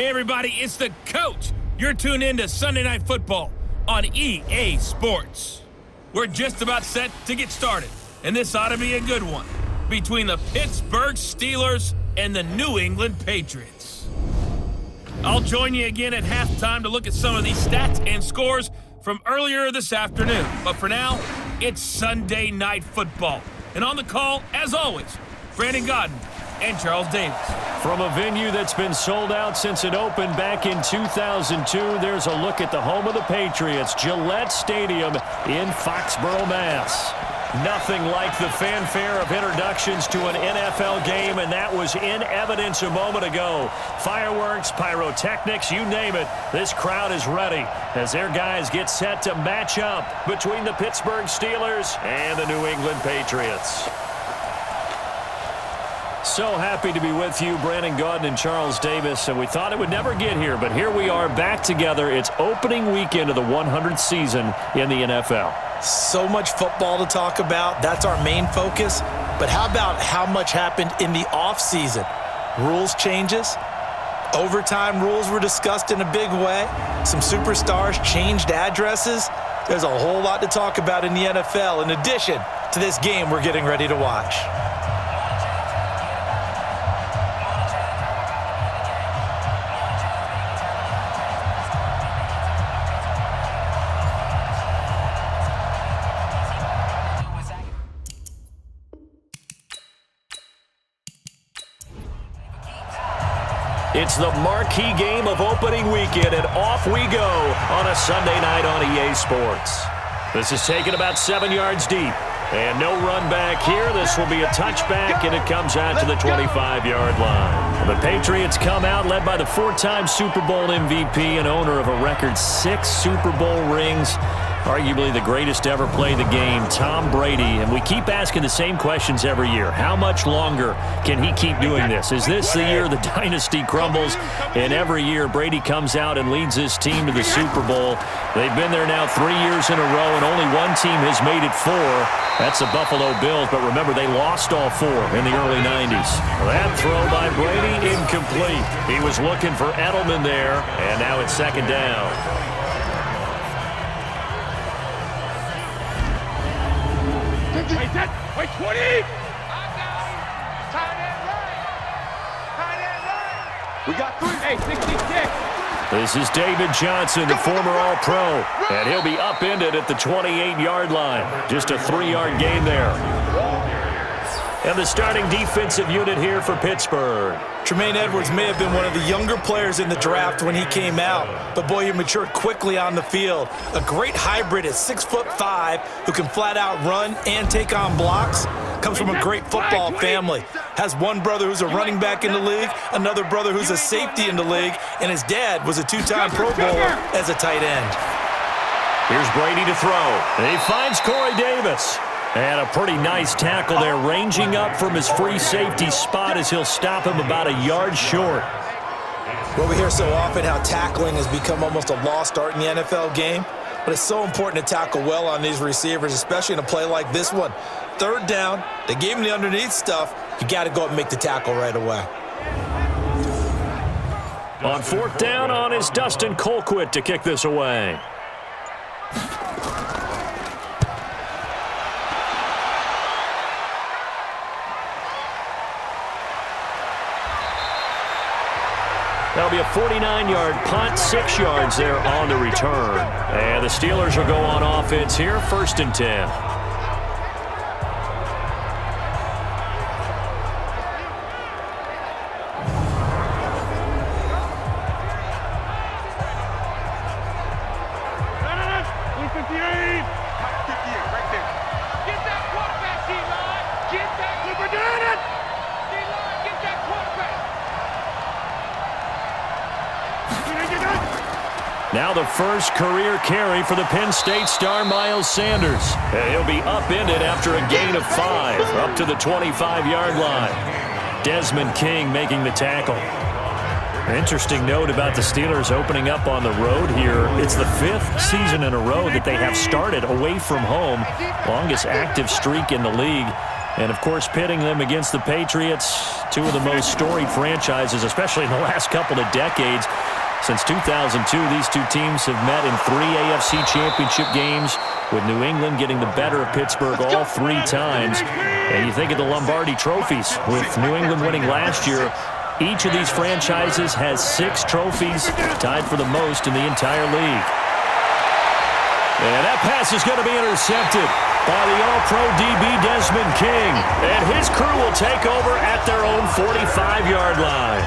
Hey everybody, it's the coach. You're tuned in to Sunday Night Football on EA Sports. We're just about set to get started, and this ought to be a good one between the Pittsburgh Steelers and the New England Patriots. I'll join you again at halftime to look at some of these stats and scores from earlier this afternoon. But for now, it's Sunday Night Football. And on the call, as always, Brandon Godden and Charles Davis. From a venue that's been sold out since it opened back in 2002, there's a look at the home of the Patriots, Gillette Stadium in Foxborough, Mass. Nothing like the fanfare of introductions to an NFL game, and that was in evidence a moment ago. Fireworks, pyrotechnics, you name it. This crowd is ready as their guys get set to match up between the Pittsburgh Steelers and the New England Patriots. So happy to be with you, Brandon Godden and Charles Davis, and we thought it would never get here, but here we are back together. It's opening weekend of the 100th season in the NFL. So much football to talk about. That's our main focus. But how about how much happened in the offseason? Rules changes. Overtime rules were discussed in a big way. Some superstars changed addresses. There's a whole lot to talk about in the NFL in addition to this game we're getting ready to watch. It's the marquee game of opening weekend, and off we go on a Sunday night on EA Sports. This is taken about 7 yards deep, and no run back here. This will be a touchback, and it comes out to the 25-yard line. The Patriots come out led by the four-time Super Bowl MVP and owner of a record 6 Super Bowl rings, arguably the greatest to ever play the game, Tom Brady. And we keep asking the same questions every year. How much longer can he keep doing this? Is this the year the dynasty crumbles? And every year, Brady comes out and leads his team to the Super Bowl. They've been there now 3 years in a row, and only one team has made it 4. That's the Buffalo Bills. But remember, they lost all 4 in the early 90s. That throw by Brady, incomplete. He was looking for Edelman there, and now it's second down. Wait, 20! We got 3. Hey, 66. This is David Johnson, the former All-Pro, and he'll be upended at the 28-yard line. Just a 3-yard gain there. And the starting defensive unit here for Pittsburgh. Tremaine Edwards may have been one of the younger players in the draft when he came out, but boy, he matured quickly on the field. A great hybrid at 6'5", who can flat out run and take on blocks. Comes from a great football family. Has one brother who's a running back in the league, another brother who's a safety in the league, and his dad was a 2-time Pro Bowler as a tight end. Here's Brady to throw. He finds Corey Davis. And a pretty nice tackle there, ranging up from his free safety spot as he'll stop him about a yard short. Well, we hear so often how tackling has become almost a lost art in the NFL game, but it's so important to tackle well on these receivers, especially in a play like this one. Third down, they gave him the underneath stuff. You got to go up and make the tackle right away. On fourth down on is Dustin Colquitt to kick this away. That'll be a 49-yard punt, 6 yards there on the return. And the Steelers will go on offense here, 1st and 10. Now the first career carry for the Penn State star Miles Sanders. And he'll be upended after a gain of 5, up to the 25-yard line. Desmond King making the tackle. An interesting note about the Steelers opening up on the road here. It's the 5th season in a row that they have started away from home. Longest active streak in the league. And, of course, pitting them against the Patriots, two of the most storied franchises, especially in the last couple of decades. Since 2002, these two teams have met in 3 AFC championship games, with New England getting the better of Pittsburgh all 3 times. And you think of the Lombardi trophies, with New England winning last year. Each of these franchises has 6 trophies, tied for the most in the entire league. And that pass is going to be intercepted by the All-Pro DB Desmond King. And his crew will take over at their own 45-yard line.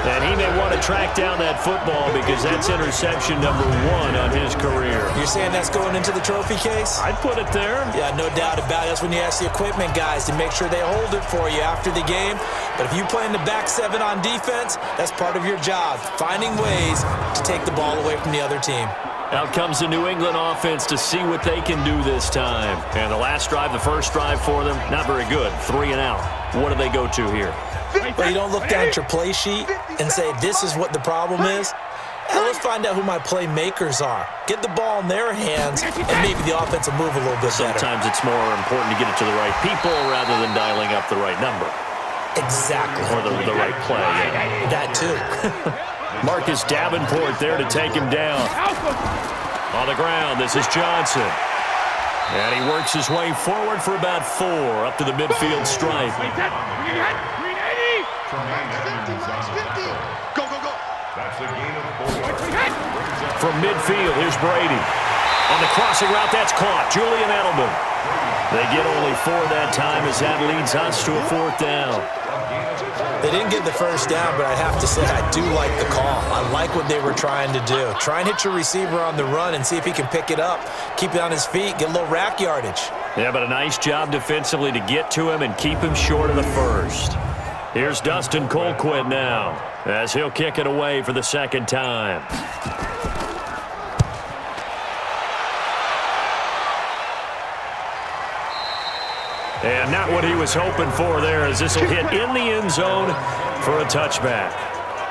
And he may want to track down that football because that's interception number 1 on his career. You're saying that's going into the trophy case? I'd put it there. Yeah, no doubt about it. That's when you ask the equipment guys to make sure they hold it for you after the game. But if you play in the back 7 on defense, that's part of your job, finding ways to take the ball away from the other team. Out comes the New England offense to see what they can do this time. And the last drive, the first drive for them, not very good. 3 and out. What do they go to here? Well, you don't look down at your play sheet and say, this is what the problem is. Hey, let's find out who my playmakers are. Get the ball in their hands, and maybe the offense will move a little bit better. Sometimes it's more important to get it to the right people rather than dialing up the right number. Exactly. Or the right play, yeah. That too. Marcus Davenport there to take him down. On the ground, this is Johnson. And he works his way forward for about 4 up to the midfield stripe. Go, go, go. That's a gain of 4. From midfield, here's Brady. On the crossing route, that's caught. Julian Edelman. They get only 4 that time as that leads us to a 4th down. They didn't get the first down, but I have to say I do like the call. I like what they were trying to do. Try and hit your receiver on the run and see if he can pick it up, keep it on his feet, get a little rack yardage. Yeah, but a nice job defensively to get to him and keep him short of the first. Here's Dustin Colquitt now, as he'll kick it away for the 2nd time. And not what he was hoping for there, as this will hit in the end zone for a touchback.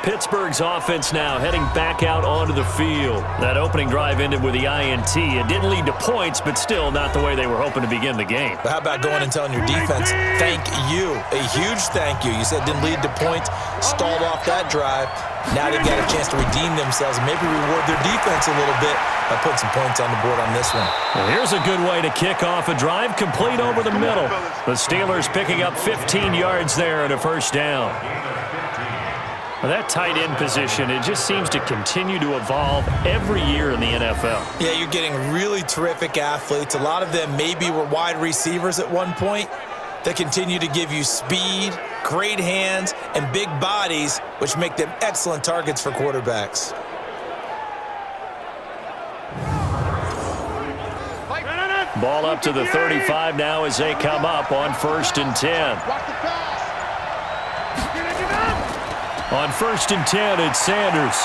Pittsburgh's offense now heading back out onto the field. That opening drive ended with the INT. It didn't lead to points, but still not the way they were hoping to begin the game. But how about going and telling your defense, thank you, a huge thank you. You said it didn't lead to points, stalled off that drive. Now they've got a chance to redeem themselves and maybe reward their defense a little bit by putting some points on the board on this one. Well, here's a good way to kick off a drive, complete over the middle. The Steelers picking up 15 yards there and a 1st down. Well, that tight end position, it just seems to continue to evolve every year in the NFL. Yeah, you're getting really terrific athletes. A lot of them maybe were wide receivers at one point. They continue to give you speed, great hands, and big bodies, which make them excellent targets for quarterbacks. Ball up to the 35 now as they come up on 1st and 10. On 1st and 10, it's Sanders.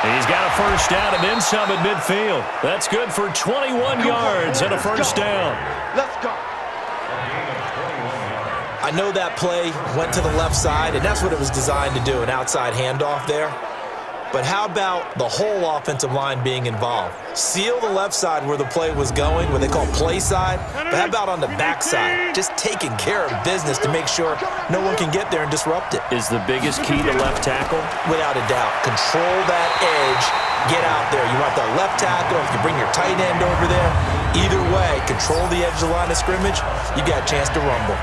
He's got a 1st down and then some at midfield. That's good for 21 yards and a 1st down. Let's go. I know that play went to the left side, and that's what it was designed to do, an outside handoff there. But how about the whole offensive line being involved? Seal the left side where the play was going, what they call play side. But how about on the back side? Just taking care of business to make sure no one can get there and disrupt it. Is the biggest key to left tackle? Without a doubt. Control that edge. Get out there. You want the left tackle. If you bring your tight end over there, either way, control the edge of the line of scrimmage, you got a chance to rumble.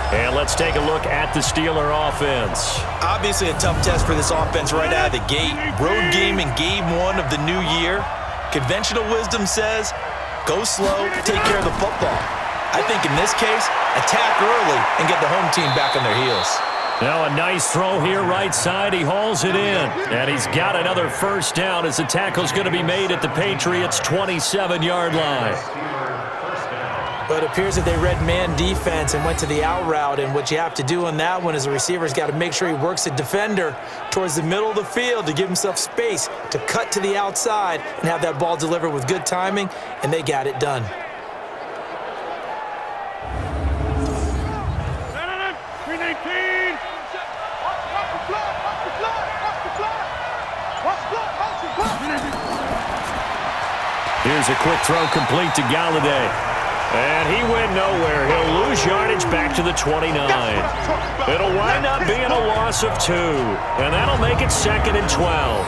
And let's take a look at the Steeler offense. Obviously a tough test for this offense right out of the gate. Road game in game 1 of the new year. Conventional wisdom says, go slow, take care of the football. I think in this case, attack early and get the home team back on their heels. Now a nice throw here right side. He hauls it in. And he's got another 1st down as the tackle's going to be made at the Patriots' 27-yard line. But it appears that they read man defense and went to the out route, and what you have to do on that one is the receiver's got to make sure he works the defender towards the middle of the field to give himself space to cut to the outside and have that ball delivered with good timing, and they got it done. Here's a quick throw complete to Galladay. And he went nowhere. He'll lose yardage back to the 29. It'll wind up being a loss of 2. And that'll make it 2nd and 12.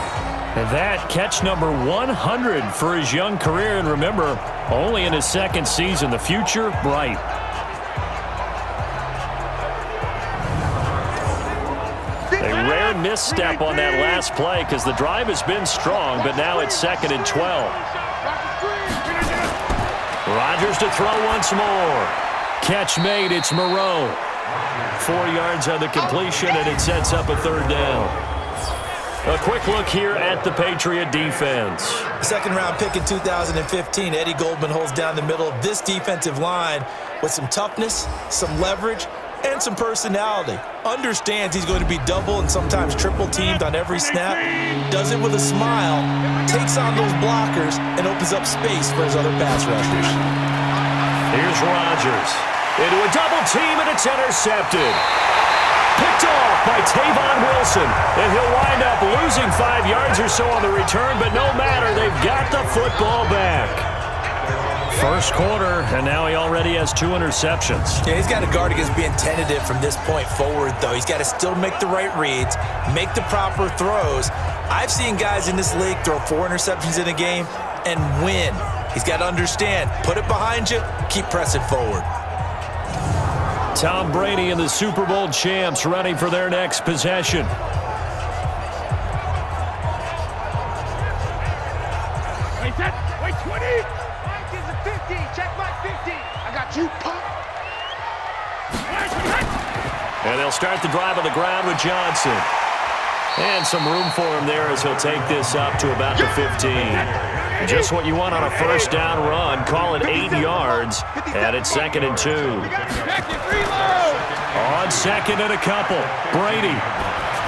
And that catch number 100 for his young career. And remember, only in his 2nd season. The future bright. A rare misstep on that last play because the drive has been strong, but now it's 2nd and 12. Rodgers to throw once more. Catch made. It's Moreau. 4 yards on the completion, and it sets up a 3rd down. A quick look here at the Patriot defense. Second-round pick in 2015, Eddie Goldman holds down the middle of this defensive line with some toughness, some leverage, and some personality. Understands he's going to be double and sometimes triple teamed on every snap. Does it with a smile, takes on those blockers, and opens up space for his other pass rushers. Here's Rodgers. Into a double team, and it's intercepted. Picked off by Tavon Wilson. And he'll wind up losing 5 yards or so on the return, but no matter, they've got the football back. First quarter, and now he already has 2 interceptions. Yeah, he's got to guard against being tentative from this point forward, though. He's got to still make the right reads, make the proper throws. I've seen guys in this league throw 4 interceptions in a game and win. He's got to understand, put it behind you, keep pressing forward. Tom Brady and the Super Bowl champs running for their next possession. Wait, set. Wait, 20. Mike is a 50. Check my 50. I got you, punk. And they'll start the drive on the ground with Johnson. And some room for him there as he'll take this up to about the 15. Just what you want on a first down run. Call it 8 yards. And it's 2nd and 2. On 2nd and a couple. Brady.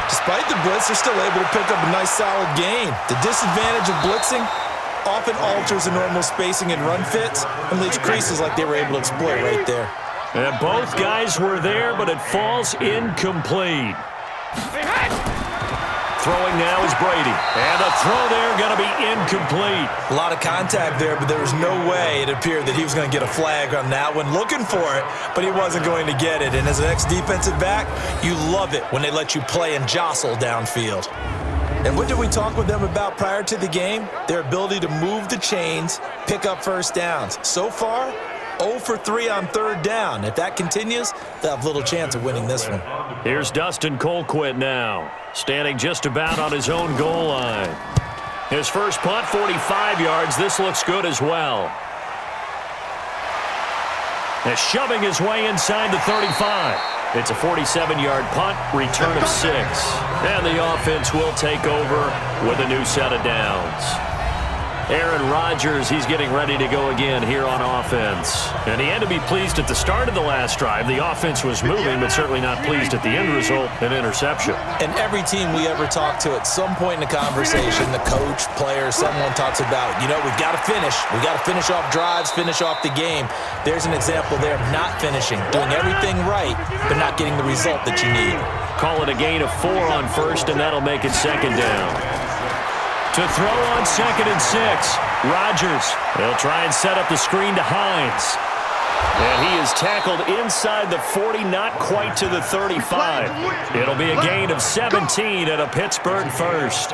Despite the blitz, they're still able to pick up a nice solid gain. The disadvantage of blitzing often alters the normal spacing and run fits and leaves creases like they were able to exploit right there. And both guys were there, but it falls incomplete. Throwing now is Brady. And the throw there going to be incomplete. A lot of contact there, but there was no way it appeared that he was going to get a flag on that one. Looking for it, but he wasn't going to get it. And as an ex-defensive back, you love it when they let you play and jostle downfield. And what did we talk with them about prior to the game? Their ability to move the chains, pick up first downs. So far, 0 for 3 on 3rd down. If that continues, they'll have little chance of winning this one. Here's Dustin Colquitt now, standing just about on his own goal line. His first punt, 45 yards. This looks good as well. And shoving his way inside the 35. It's a 47-yard punt, return of 6. And the offense will take over with a new set of downs. Aaron Rodgers, he's getting ready to go again here on offense. And he had to be pleased at the start of the last drive. The offense was moving, but certainly not pleased at the end result, an interception. And every team we ever talk to at some point in the conversation, the coach, player, someone talks about, we've got to finish. We've got to finish off drives, finish off the game. There's an example there of not finishing, doing everything right, but not getting the result that you need. Call it a gain of 4 on first, and that'll make it 2nd down. To throw on 2nd and 6, Rodgers. They'll try and set up the screen to Hines. And he is tackled inside the 40, not quite to the 35. It'll be a gain of 17 and a Pittsburgh first.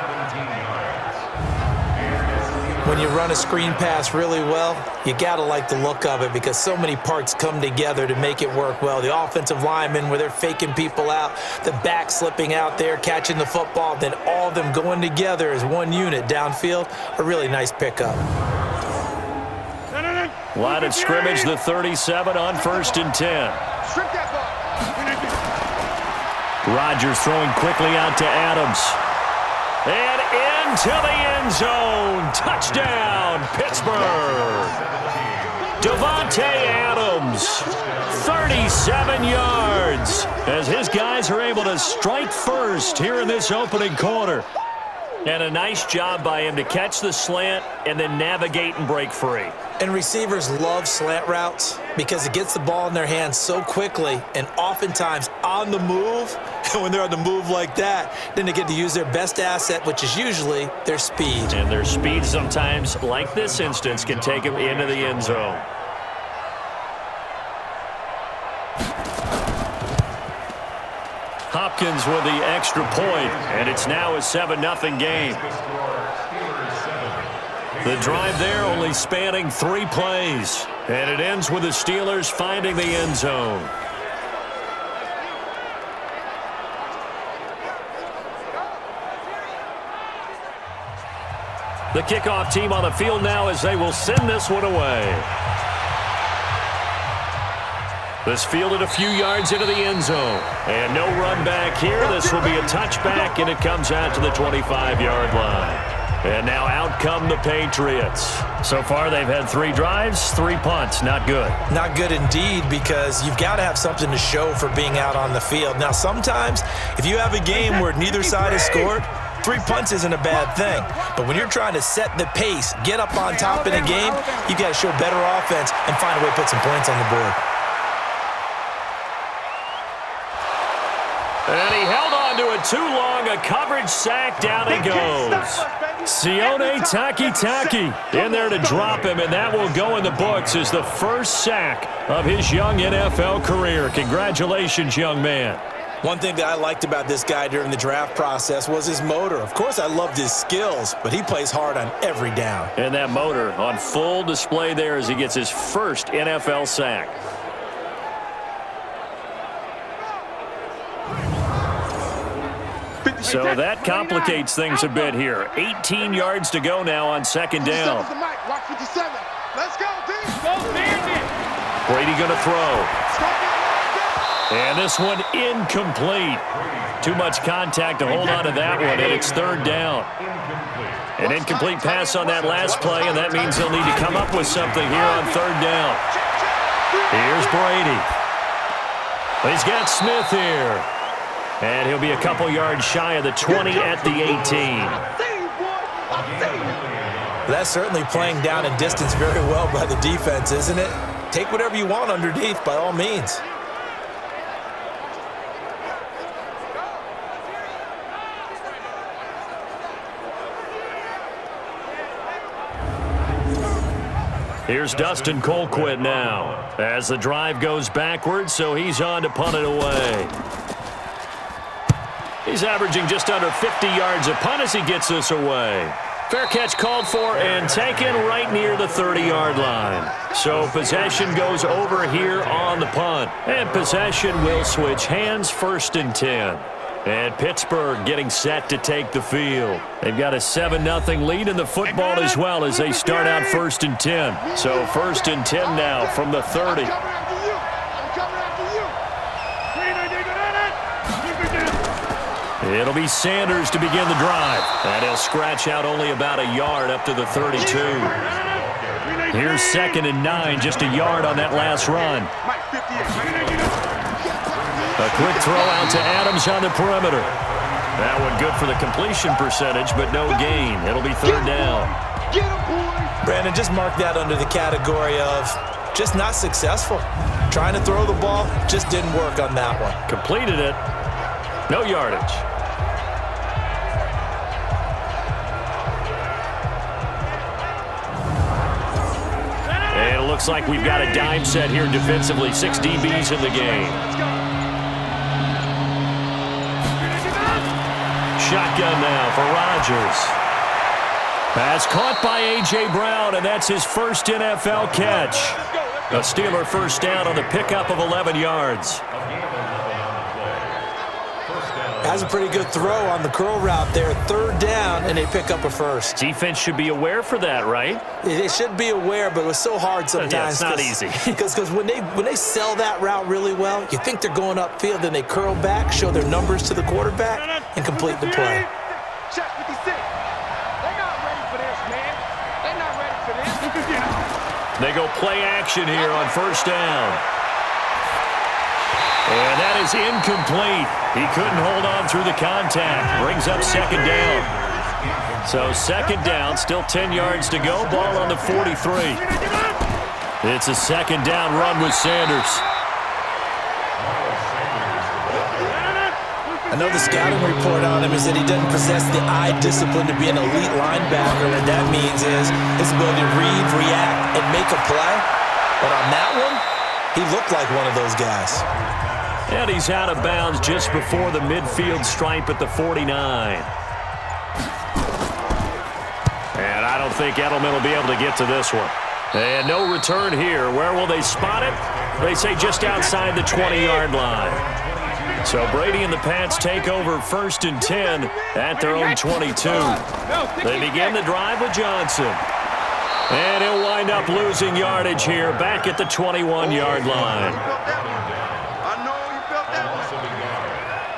When you run a screen pass really well, you got to like the look of it because so many parts come together to make it work well. The offensive linemen, where they're faking people out, the back slipping out there, catching the football, then all of them going together as one unit downfield, a really nice pickup. Line of scrimmage, the 37 on 1st and 10. Rodgers throwing quickly out to Adams. And into the end zone. Touchdown, Pittsburgh. Davante Adams, 37 yards, as his guys are able to strike first here in this opening quarter. And a nice job by him to catch the slant and then navigate and break free. And receivers love slant routes because it gets the ball in their hands so quickly and oftentimes on the move. And when they're on the move like that, then they get to use their best asset, which is usually their speed. And their speed sometimes, like this instance, can take them into the end zone. Hopkins with the extra point, and it's now a 7-0 game. The drive there only spanning 3 plays, and it ends with the Steelers finding the end zone. The kickoff team on the field now as they will send this one away. This fielded a few yards into the end zone. And no run back here. This will be a touchback, and it comes out to the 25-yard line. And now out come the Patriots. So far, they've had 3 drives, 3 punts. Not good. Not good indeed, because you've got to have something to show for being out on the field. Now, sometimes, if you have a game where neither side has scored, 3 punts isn't a bad thing. But when you're trying to set the pace, get up on top in a game, you got to show better offense and find a way to put some points on the board. And he held on to it too long. A coverage sack. Down he goes. Sione Takitaki in there to drop him, and that will go in the books as the first sack of his young NFL career. Congratulations, young man. One thing that I liked about this guy during the draft process was his motor. Of course, I loved his skills, but he plays hard on every down. And that motor on full display there as he gets his first NFL sack. So that complicates things a bit here. 18 yards to go now on second down. Let's go, Brady going to throw. And this one incomplete. Too much contact to hold on to that one, and it's third down. An incomplete pass on that last play, and that means they'll need to come up with something here on third down. Here's Brady. He's got Smith here. And he'll be a couple yards shy of the 20 at the 18. That's certainly playing down in distance very well by the defense, isn't it? Take whatever you want underneath, by all means. Here's Dustin Colquitt now as the drive goes backwards, so he's on to punt it away. He's averaging just under 50 yards a punt as he gets this away. Fair catch called for and taken right near the 30-yard line. So possession goes over here on the punt. And possession will switch hands, 1st and 10. And Pittsburgh getting set to take the field. They've got a 7-0 lead in the football as well as they start out 1st and 10. So 1st and 10 now from the 30. It'll be Sanders to begin the drive. And he'll scratch out only about a yard up to the 32. Here's 2nd and 9, just a yard on that last run. A quick throw out to Adams on the perimeter. That one good for the completion percentage, but no gain. It'll be third down. Brandon, just mark that under the category of just not successful. Trying to throw the ball, just didn't work on that one. Completed it. No yardage. And it looks like we've got a dime set here defensively. 6 DBs in the game. Shotgun now for Rodgers. Pass caught by A.J. Brown, and that's his first NFL catch. A Steeler first down on the pickup of 11 yards. Has a pretty good throw on the curl route there. Third down, and they pick up a first. Defense should be aware for that, right? They should be aware, but it was so hard sometimes. Yeah, it's not easy. Because when they sell that route really well, you think they're going upfield, then they curl back, show their numbers to the quarterback, and complete the play. Check 56. They're not ready for this, man. They're not ready for this. They go play action here on first down. And that is incomplete. He couldn't hold on through the contact. Brings up second down. So second down, still 10 yards to go. Ball on the 43. It's a second down run with Sanders. I know the scouting report on him is that he doesn't possess the eye discipline to be an elite linebacker. What that means is his ability to read, react, and make a play. But on that one, he looked like one of those guys. And he's out of bounds just before the midfield stripe at the 49. And I don't think Edelman will be able to get to this one. And no return here. Where will they spot it? They say just outside the 20-yard line. So Brady and the Pats take over 1st and 10 at their own 22. They begin the drive with Johnson. And he'll wind up losing yardage here back at the 21-yard line. I know you felt that one.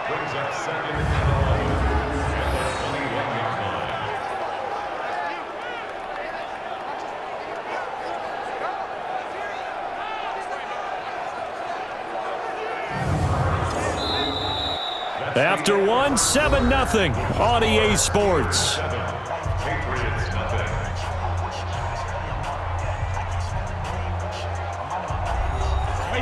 Brings up 2nd and 11. After 7-0 on EA Sports. Patriots nothing.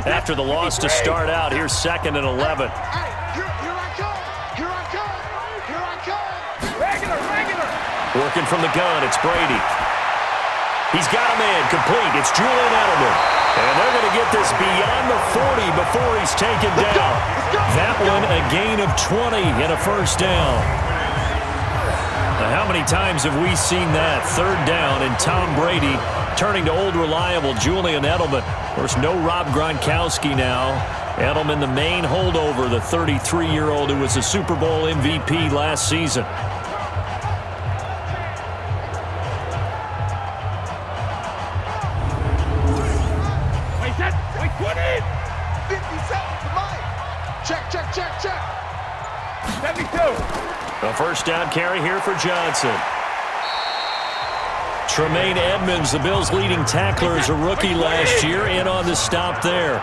After the loss to start out, here's 2nd and 11. Here I come. Here I come. Here I come. Regular. Working from the gun, it's Brady. He's got a man complete. It's Julian Edelman. And they're going to get this beyond the 40 before he's taken down. That one, a gain of 20 and a 1st down. Now, how many times have we seen that? 3rd down and Tom Brady turning to old reliable Julian Edelman. Of course, no Rob Gronkowski now. Edelman, the main holdover, the 33-year-old who was a Super Bowl MVP last season. Wait, 20. 57 to Mike. Check. 72. A 1st down carry here for Johnson. Tremaine Edmonds, the Bills' leading tackler as a rookie last year, in on the stop there.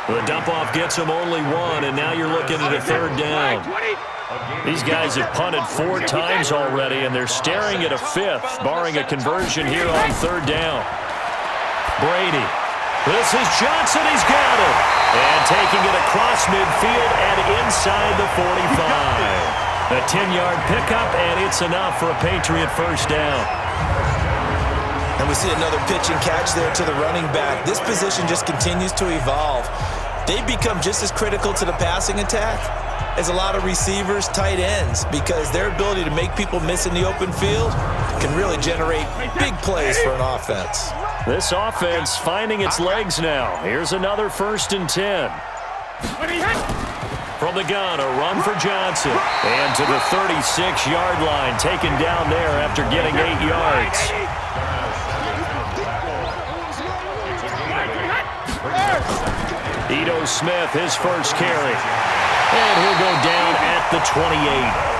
The dump-off gets him only 1, and now you're looking at a 3rd down. These guys have punted 4 times already, and they're staring at a 5th, barring a conversion here on 3rd down. Brady. This is Johnson. He's got it. And taking it across midfield and inside the 45. A 10-yard pickup, and it's enough for a Patriot 1st down. And we see another pitch and catch there to the running back. This position just continues to evolve. They become just as critical to the passing attack as a lot of receivers, tight ends, because their ability to make people miss in the open field can really generate big plays for an offense. This offense finding its legs now. Here's another 1st and 10. From the gun, a run for Johnson. And to the 36-yard line, taken down there after getting 8 yards. Ito Smith, his 1st carry. And he'll go down at the 28.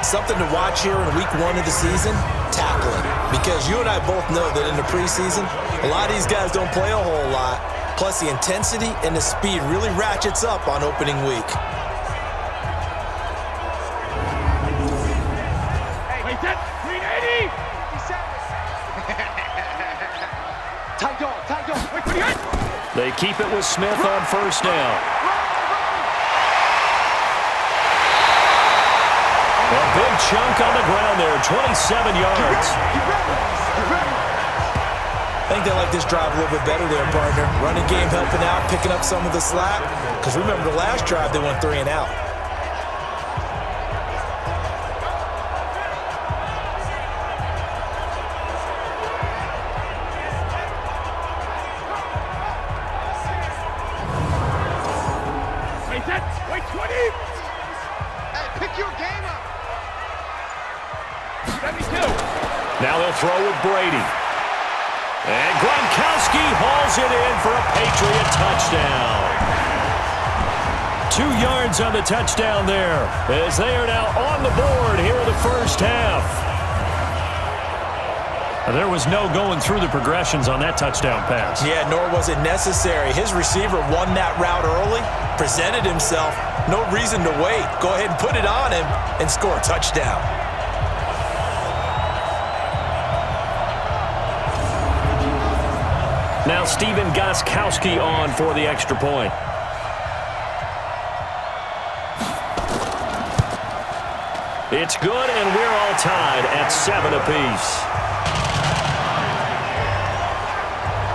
Something to watch here in week 1 of the season, tackling. Because you and I both know that in the preseason, a lot of these guys don't play a whole lot. Plus, the intensity and the speed really ratchets up on opening week. Wait, that's 380. Tight dog. Wait, what do you got? They keep it with Smith on 1st down. A big chunk on the ground there, 27 yards. I think they like this drive a little bit better there, partner. Running game helping out, picking up some of the slack. Because remember, the last drive, they went 3 and out. Wait, 20. Hey, pick your game up. 72. Now they'll throw with Brady. And Gronkowski hauls it in for a Patriot touchdown. 2 yards on the touchdown there, as they are now on the board here in the 1st half. There was no going through the progressions on that touchdown pass. Yeah, nor was it necessary. His receiver won that route early, presented himself. No reason to wait. Go ahead and put it on him and score a touchdown. Now Stephen Gostkowski on for the extra point. It's good, and we're all tied at 7 apiece.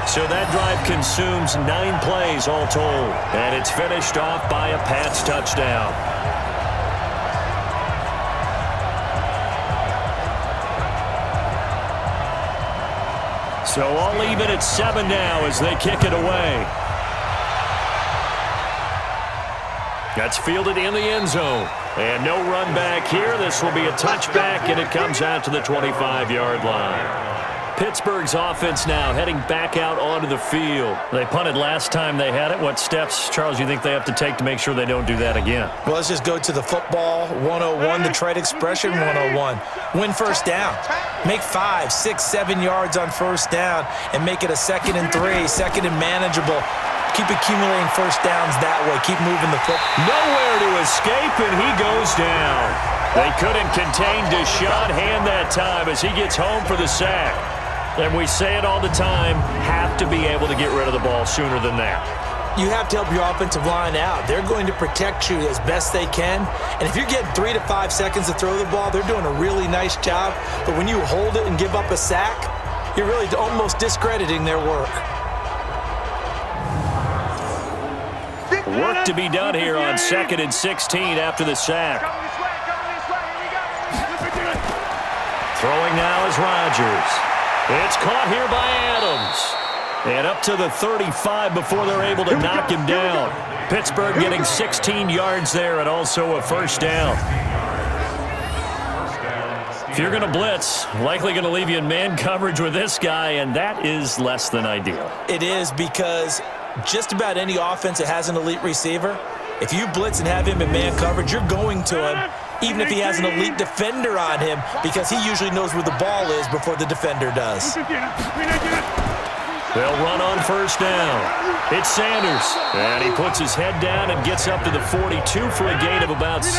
So that drive consumes 9 plays all told, and it's finished off by a Pats touchdown. So all even at 7 now as they kick it away. That's fielded in the end zone. And no run back here. This will be a touchback, and it comes out to the 25-yard line. Pittsburgh's offense now heading back out onto the field. They punted last time they had it. What steps, Charles, you think they have to take to make sure they don't do that again? Well, let's just go to the football 101, the trade expression 101. Win first down. Make 5, 6, 7 yards on first down and make it a 2nd and 3, 2nd and manageable. Keep accumulating first downs that way. Keep moving the football. Nowhere to escape, and he goes down. They couldn't contain Deshaun Hand that time as he gets home for the sack. And we say it all the time, have to be able to get rid of the ball sooner than that. You have to help your offensive line out. They're going to protect you as best they can. And if you're getting 3 to 5 seconds to throw the ball, they're doing a really nice job. But when you hold it and give up a sack, you're really almost discrediting their work. Work to be done here on 2nd and 16 after the sack. Throwing now is Rodgers. It's caught here by Adams. And up to the 35 before they're able to knock him down. Pittsburgh getting 16 yards there and also a first down. If you're going to blitz, likely going to leave you in man coverage with this guy, and that is less than ideal. It is, because just about any offense that has an elite receiver, if you blitz and have him in man coverage, you're going to him, even if he has an elite defender on him, because he usually knows where the ball is before the defender does. They'll run on first down. It's Sanders, and he puts his head down and gets up to the 42 for a gain of about 6.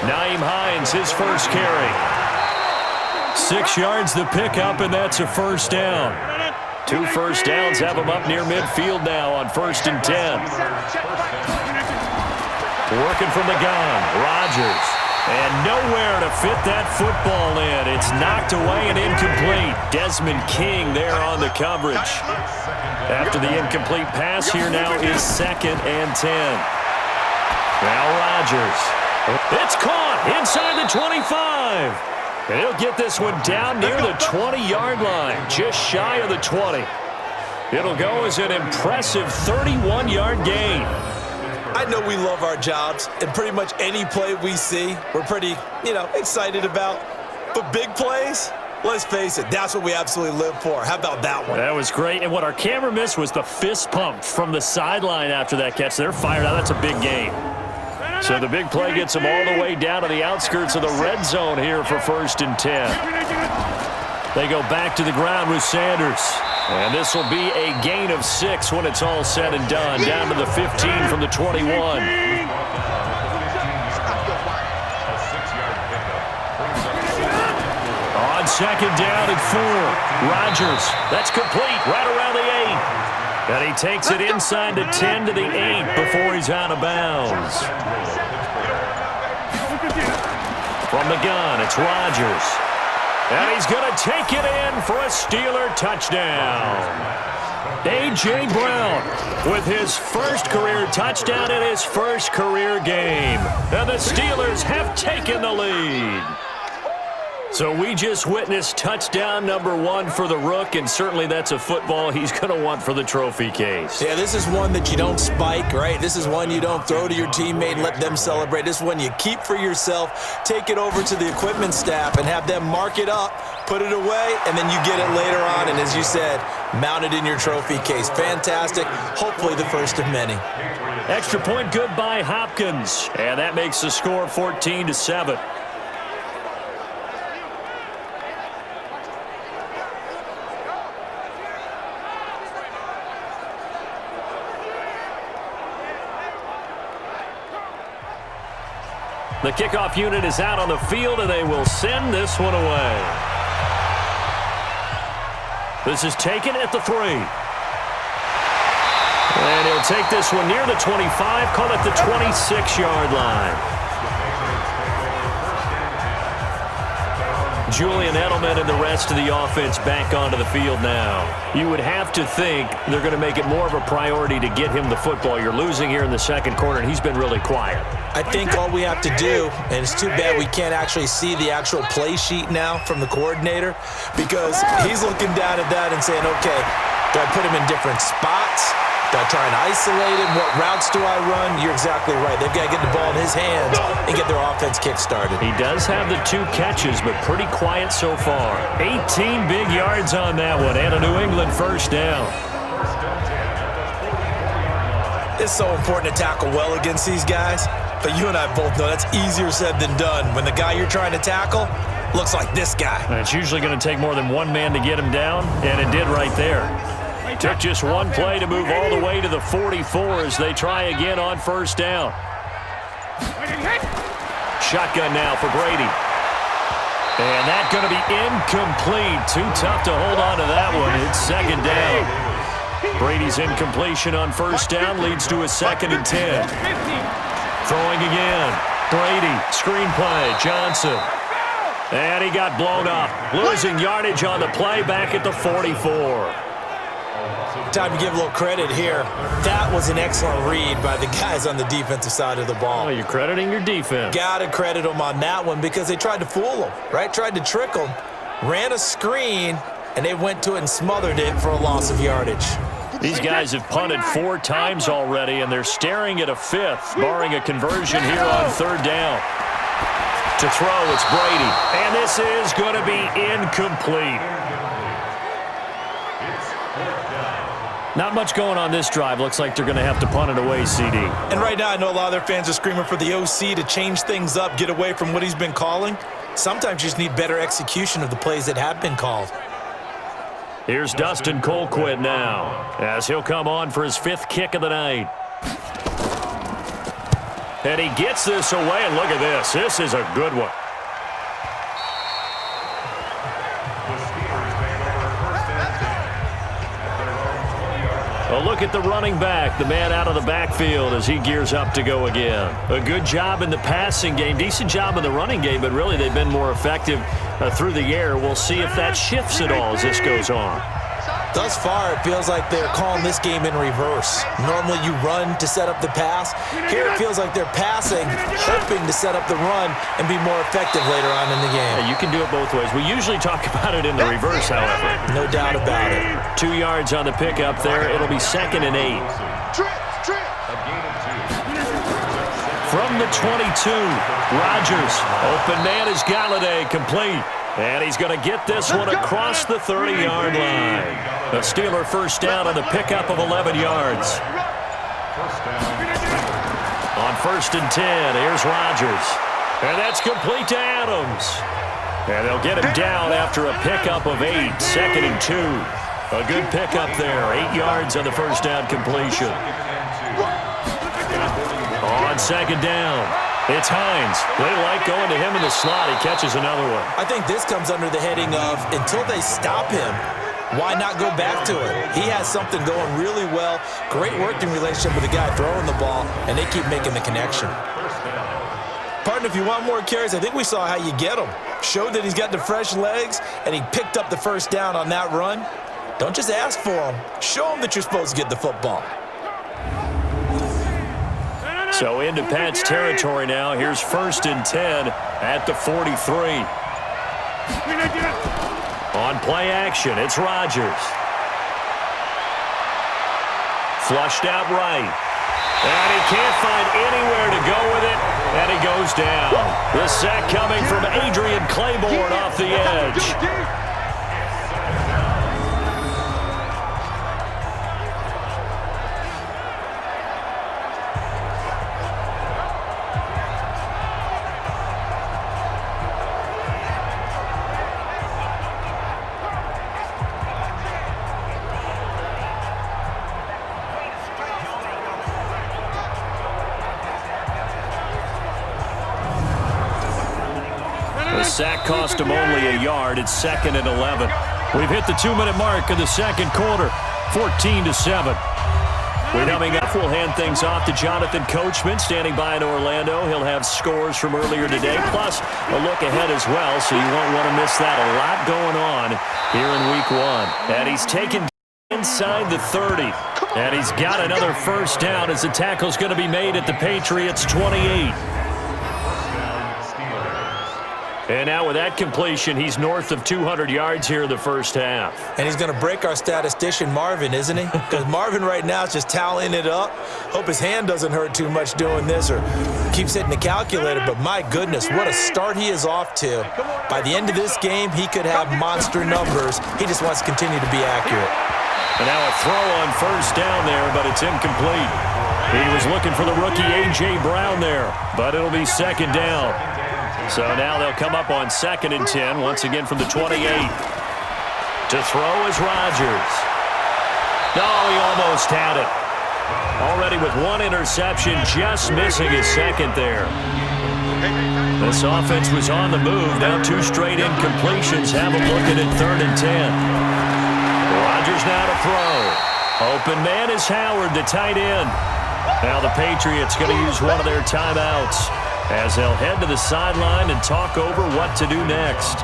Nyheim Hines, his first carry. 6 yards the pickup, and that's a first down. 2 first downs have him up near midfield now on 1st and 10. Working from the gun, Rodgers. And nowhere to fit that football in. It's knocked away and incomplete. Desmond King there on the coverage. After the incomplete pass, here now is 2nd and 10. Now Rodgers. It's caught inside the 25. And he'll get this one down near the 20-yard line, just shy of the 20. It'll go as an impressive 31-yard gain. I know we love our jobs, and pretty much any play we see, we're pretty, excited about. But big plays, let's face it, that's what we absolutely live for. How about that one? That was great, and what our camera missed was the fist pump from the sideline after that catch. They're fired out. That's a big gain. So the big play gets them all the way down to the outskirts of the red zone here for 1st and 10. They go back to the ground with Sanders. And this will be a gain of 6 when it's all said and done. Down to the 15 from the 21. On 2nd down at 4. Rodgers. That's complete right around the 8. And he takes it inside the 10 to the 8 before he's out of bounds. From the gun, it's Rodgers. And he's going to take it in for a Steeler touchdown. A.J. Brown with his first career touchdown in his first career game. And the Steelers have taken the lead. So we just witnessed touchdown number 1 for the Rook, and certainly that's a football he's going to want for the trophy case. Yeah, this is one that you don't spike, right? This is one you don't throw to your teammate and let them celebrate. This is one you keep for yourself, take it over to the equipment staff and have them mark it up, put it away, and then you get it later on, and as you said, mount it in your trophy case. Fantastic. Hopefully the first of many. Extra point good by Hopkins, and that makes the score 14-7. The kickoff unit is out on the field, and they will send this one away. This is taken at the 3. And he'll take this one near the 25, call it the 26-yard line. Julian Edelman and the rest of the offense back onto the field now. You would have to think they're going to make it more of a priority to get him the football. You're losing here in the second quarter, and he's been really quiet. I think all we have to do, and it's too bad we can't actually see the actual play sheet now from the coordinator, because he's looking down at that and saying, okay, do I put him in different spots? Do I try and isolate him? What routes do I run? You're exactly right. They've got to get the ball in his hands and get their offense kick-started. He does have the 2 catches, but pretty quiet so far. 18 big yards on that one, and a New England first down. It's so important to tackle well against these guys, but you and I both know that's easier said than done when the guy you're trying to tackle looks like this guy. And it's usually going to take more than one man to get him down, and it did right there. Took just one play to move all the way to the 44 as they try again on first down. Shotgun now for Brady. And that's going to be incomplete. Too tough to hold on to that one. It's second down. Brady's incompletion on first down leads to a 2nd and 10. Throwing again. Brady, screenplay, Johnson. And he got blown up. Losing yardage on the play back at the 44. Time to give a little credit here. That was an excellent read by the guys on the defensive side of the ball. Oh, you're crediting your defense. Got to credit them on that one because they tried to fool them, right? Tried to trick them, ran a screen, and they went to it and smothered it for a loss of yardage. These guys have punted 4 times already, and they're staring at a 5th, barring a conversion here on third down. To throw, it's Brady. And this is going to be incomplete. Not much going on this drive. Looks like they're going to have to punt it away, CD. And right now, I know a lot of their fans are screaming for the OC to change things up, get away from what he's been calling. Sometimes you just need better execution of the plays that have been called. Here's Dustin Colquitt now, as he'll come on for his 5th kick of the night. And he gets this away, and look at this. This is a good one. A look at the running back, the man out of the backfield as he gears up to go again. A good job in the passing game, decent job in the running game, but really they've been more effective through the air. We'll see if that shifts at all as this goes on. Thus far, it feels like they're calling this game in reverse. Normally you run to set up the pass. Here it feels like they're passing, hoping to set up the run and be more effective later on in the game. Yeah, you can do it both ways. We usually talk about it in the reverse, however. No doubt about it. 2 yards on the pickup there. It'll be 2nd and 8. From the 22, Rodgers. Open man is Galladay, complete. And he's going to get this one across the 30-yard line. The Steeler first down on the pickup of 11 yards. On 1st and 10, here's Rodgers. And that's complete to Adams. And they'll get him down after a pickup of 8, 2nd and 2. A good pickup there, 8 yards on the first down completion. On 2nd down, it's Hines. They like going to him in the slot. He catches another one. I think this comes under the heading of until they stop him, why not go back to it? He has something going really well. Great working relationship with the guy throwing the ball, and they keep making the connection. Partner, if you want more carries, I think we saw how you get them. Showed that he's got the fresh legs, and he picked up the first down on that run. Don't just ask for them. Show them that you're supposed to get the football. So into Pat's territory now. Here's 1st and 10 at the 43. On play action, it's Rodgers. Flushed out right. And he can't find anywhere to go with it, and he goes down. The sack coming from Adrian Claiborne off the edge. The sack cost him only a yard. It's 2nd and 11. We've hit the 2-minute mark of the second quarter. 14-7. Coming up, we'll hand things off to Jonathan Coachman, standing by in Orlando. He'll have scores from earlier today, plus a look ahead as well, so you won't want to miss that. A lot going on here in Week 1. And he's taken inside the 30. And he's got another first down as the tackle's going to be made at the Patriots' 28. And now with that completion, he's north of 200 yards here in the first half. And he's going to break our statistician Marvin, isn't he? Because Marvin right now is just tallying it up. Hope his hand doesn't hurt too much doing this or keeps hitting the calculator. But my goodness, what a start he is off to. By the end of this game, he could have monster numbers. He just wants to continue to be accurate. And now a throw on first down there, but it's incomplete. He was looking for the rookie A.J. Brown there, but it'll be second down. So now they'll come up on 2nd and 10, once again from the 28. To throw is Rodgers. No, he almost had it. Already with one interception, just missing his second there. This offense was on the move. Now 2 straight incompletions. Have a look at it, 3rd and 10. Rodgers now to throw. Open man is Howard, the tight end. Now the Patriots going to use one of their timeouts as they'll head to the sideline and talk over what to do next.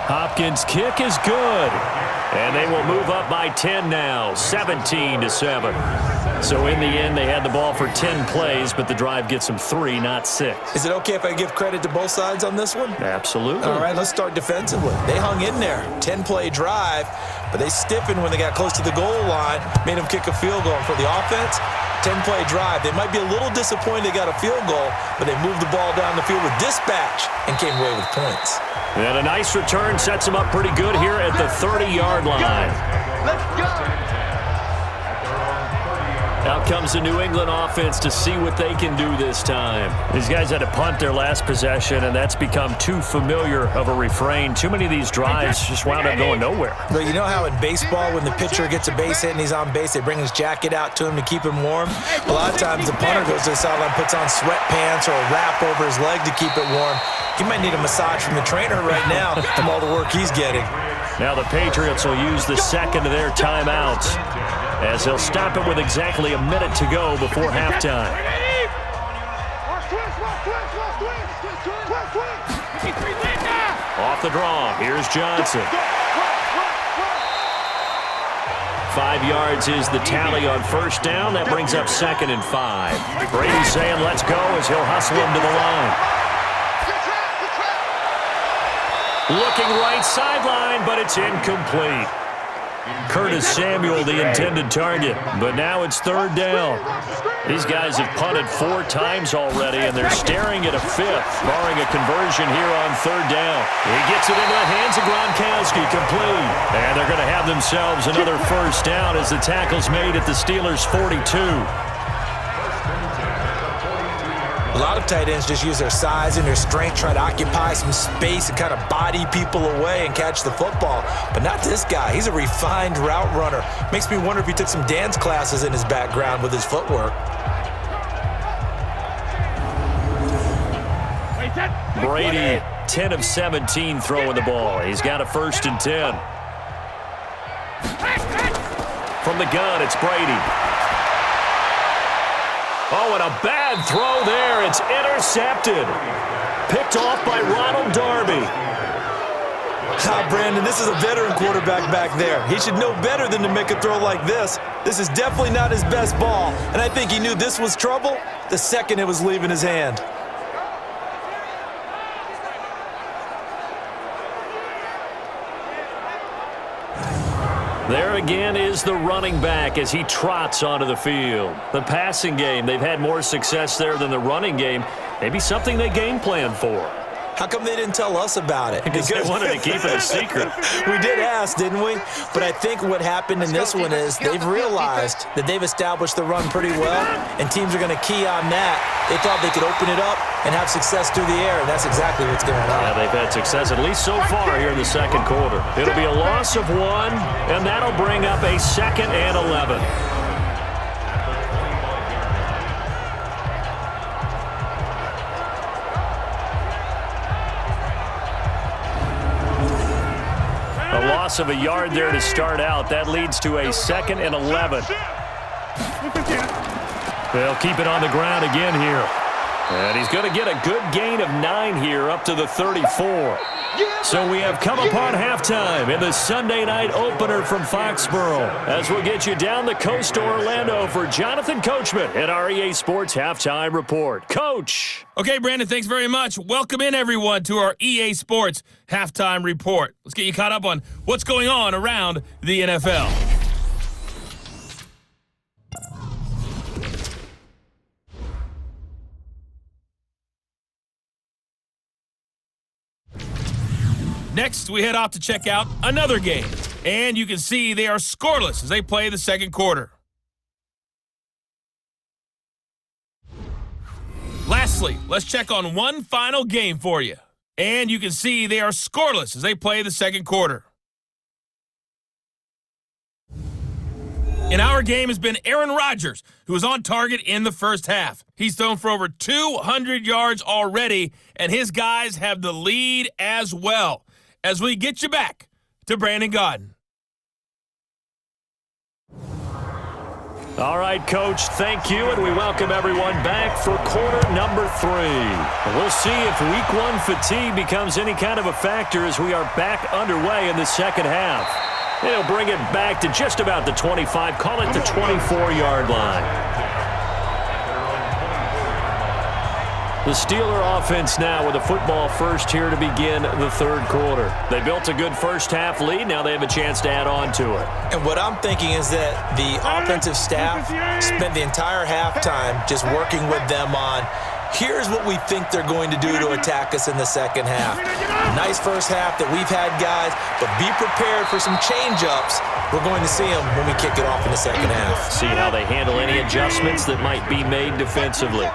Hopkins' kick is good. And they will move up by 10 now, 17-7. So in the end, they had the ball for 10 plays, but the drive gets them 3, not 6. Is it okay if I give credit to both sides on this one? Absolutely. All right, let's start defensively. They hung in there, 10-play drive, but they stiffened when they got close to the goal line, made them kick a field goal. And for the offense, 10-play drive. They might be a little disappointed they got a field goal, but they moved the ball down the field with dispatch and came away with points. And a nice return sets them up pretty good here at the 30-yard line. Let's go. Out comes the New England offense to see what they can do this time. These guys had to punt their last possession, and that's become too familiar of a refrain. Too many of these drives just wound up going nowhere. But you know how in baseball, when the pitcher gets a base hit and he's on base, they bring his jacket out to him to keep him warm? A lot of times the punter goes to the sideline, puts on sweatpants or a wrap over his leg to keep it warm. He might need a massage from the trainer right now from all the work he's getting. Now the Patriots will use the second of their timeouts as they'll stop it with exactly a minute to go before halftime. Off the draw, here's Johnson. 5 yards is the tally on first down. That brings up 2nd and 5. Brady saying let's go as he'll hustle him to the line. Looking right sideline, but it's incomplete. Curtis Samuel, the intended target, but now it's 3rd down. These guys have punted 4 times already, and they're staring at a 5th, barring a conversion here on 3rd down. He gets it into the hands of Gronkowski, complete. And they're going to have themselves another first down as the tackle's made at the Steelers' 42. A lot of tight ends just use their size and their strength, try to occupy some space and kind of body people away and catch the football. But not this guy. He's a refined route runner. Makes me wonder if he took some dance classes in his background with his footwork. Brady, 10 of 17 throwing the ball. He's got a 1st and 10. From the gun, it's Brady. Oh, and a bad throw there. It's intercepted. Picked off by Ronald Darby. Brandon, this is a veteran quarterback back there. He should know better than to make a throw like this. This is definitely not his best ball, and I think he knew this was trouble the second it was leaving his hand. There again is the running back as he trots onto the field. The passing game, they've had more success there than the running game. Maybe something they game plan for. How come they didn't tell us about it? Because they wanted to keep it a secret. We did ask, didn't we? But I think what happened in this one is they've realized that they've established the run pretty well, and teams are going to key on that. They thought they could open it up and have success through the air, and that's exactly what's going on. Yeah, they've had success, at least so far here in the second quarter. It'll be a loss of 1, and that'll bring up a 2nd and 11. loss of a yard there to start out. That leads to a 2nd and 11. They'll keep it on the ground again here. And he's going to get a good gain of 9 here up to the 34. So we have come upon halftime in the Sunday night opener from Foxborough as we'll get you down the coast to Orlando for Jonathan Coachman at our EA Sports Halftime Report. Coach! Okay, Brandon, thanks very much. Welcome in, everyone, to our EA Sports Halftime Report. Let's get you caught up on what's going on around the NFL. Next, we head off to check out another game. And you can see they are scoreless as they play the second quarter. Lastly, let's check on one final game for you. And you can see they are scoreless as they play the second quarter. In our game has been Aaron Rodgers, who is on target in the first half. He's thrown for over 200 yards already, and his guys have the lead as well. As we get you back to Brandon Gaudin. All right, Coach, thank you, and we welcome everyone back for quarter number 3. We'll see if week 1 fatigue becomes any kind of a factor as we are back underway in the second half. They'll bring it back to just about the 25, call it the 24-yard line. The Steeler offense now with a football first here to begin the third quarter. They built a good first half lead. Now they have a chance to add on to it. And what I'm thinking is that the offensive staff spent the entire halftime just working with them on, here's what we think they're going to do to attack us in the second half. Nice first half that we've had, guys, but be prepared for some change-ups. We're going to see them when we kick it off in the second half. See how they handle any adjustments that might be made defensively.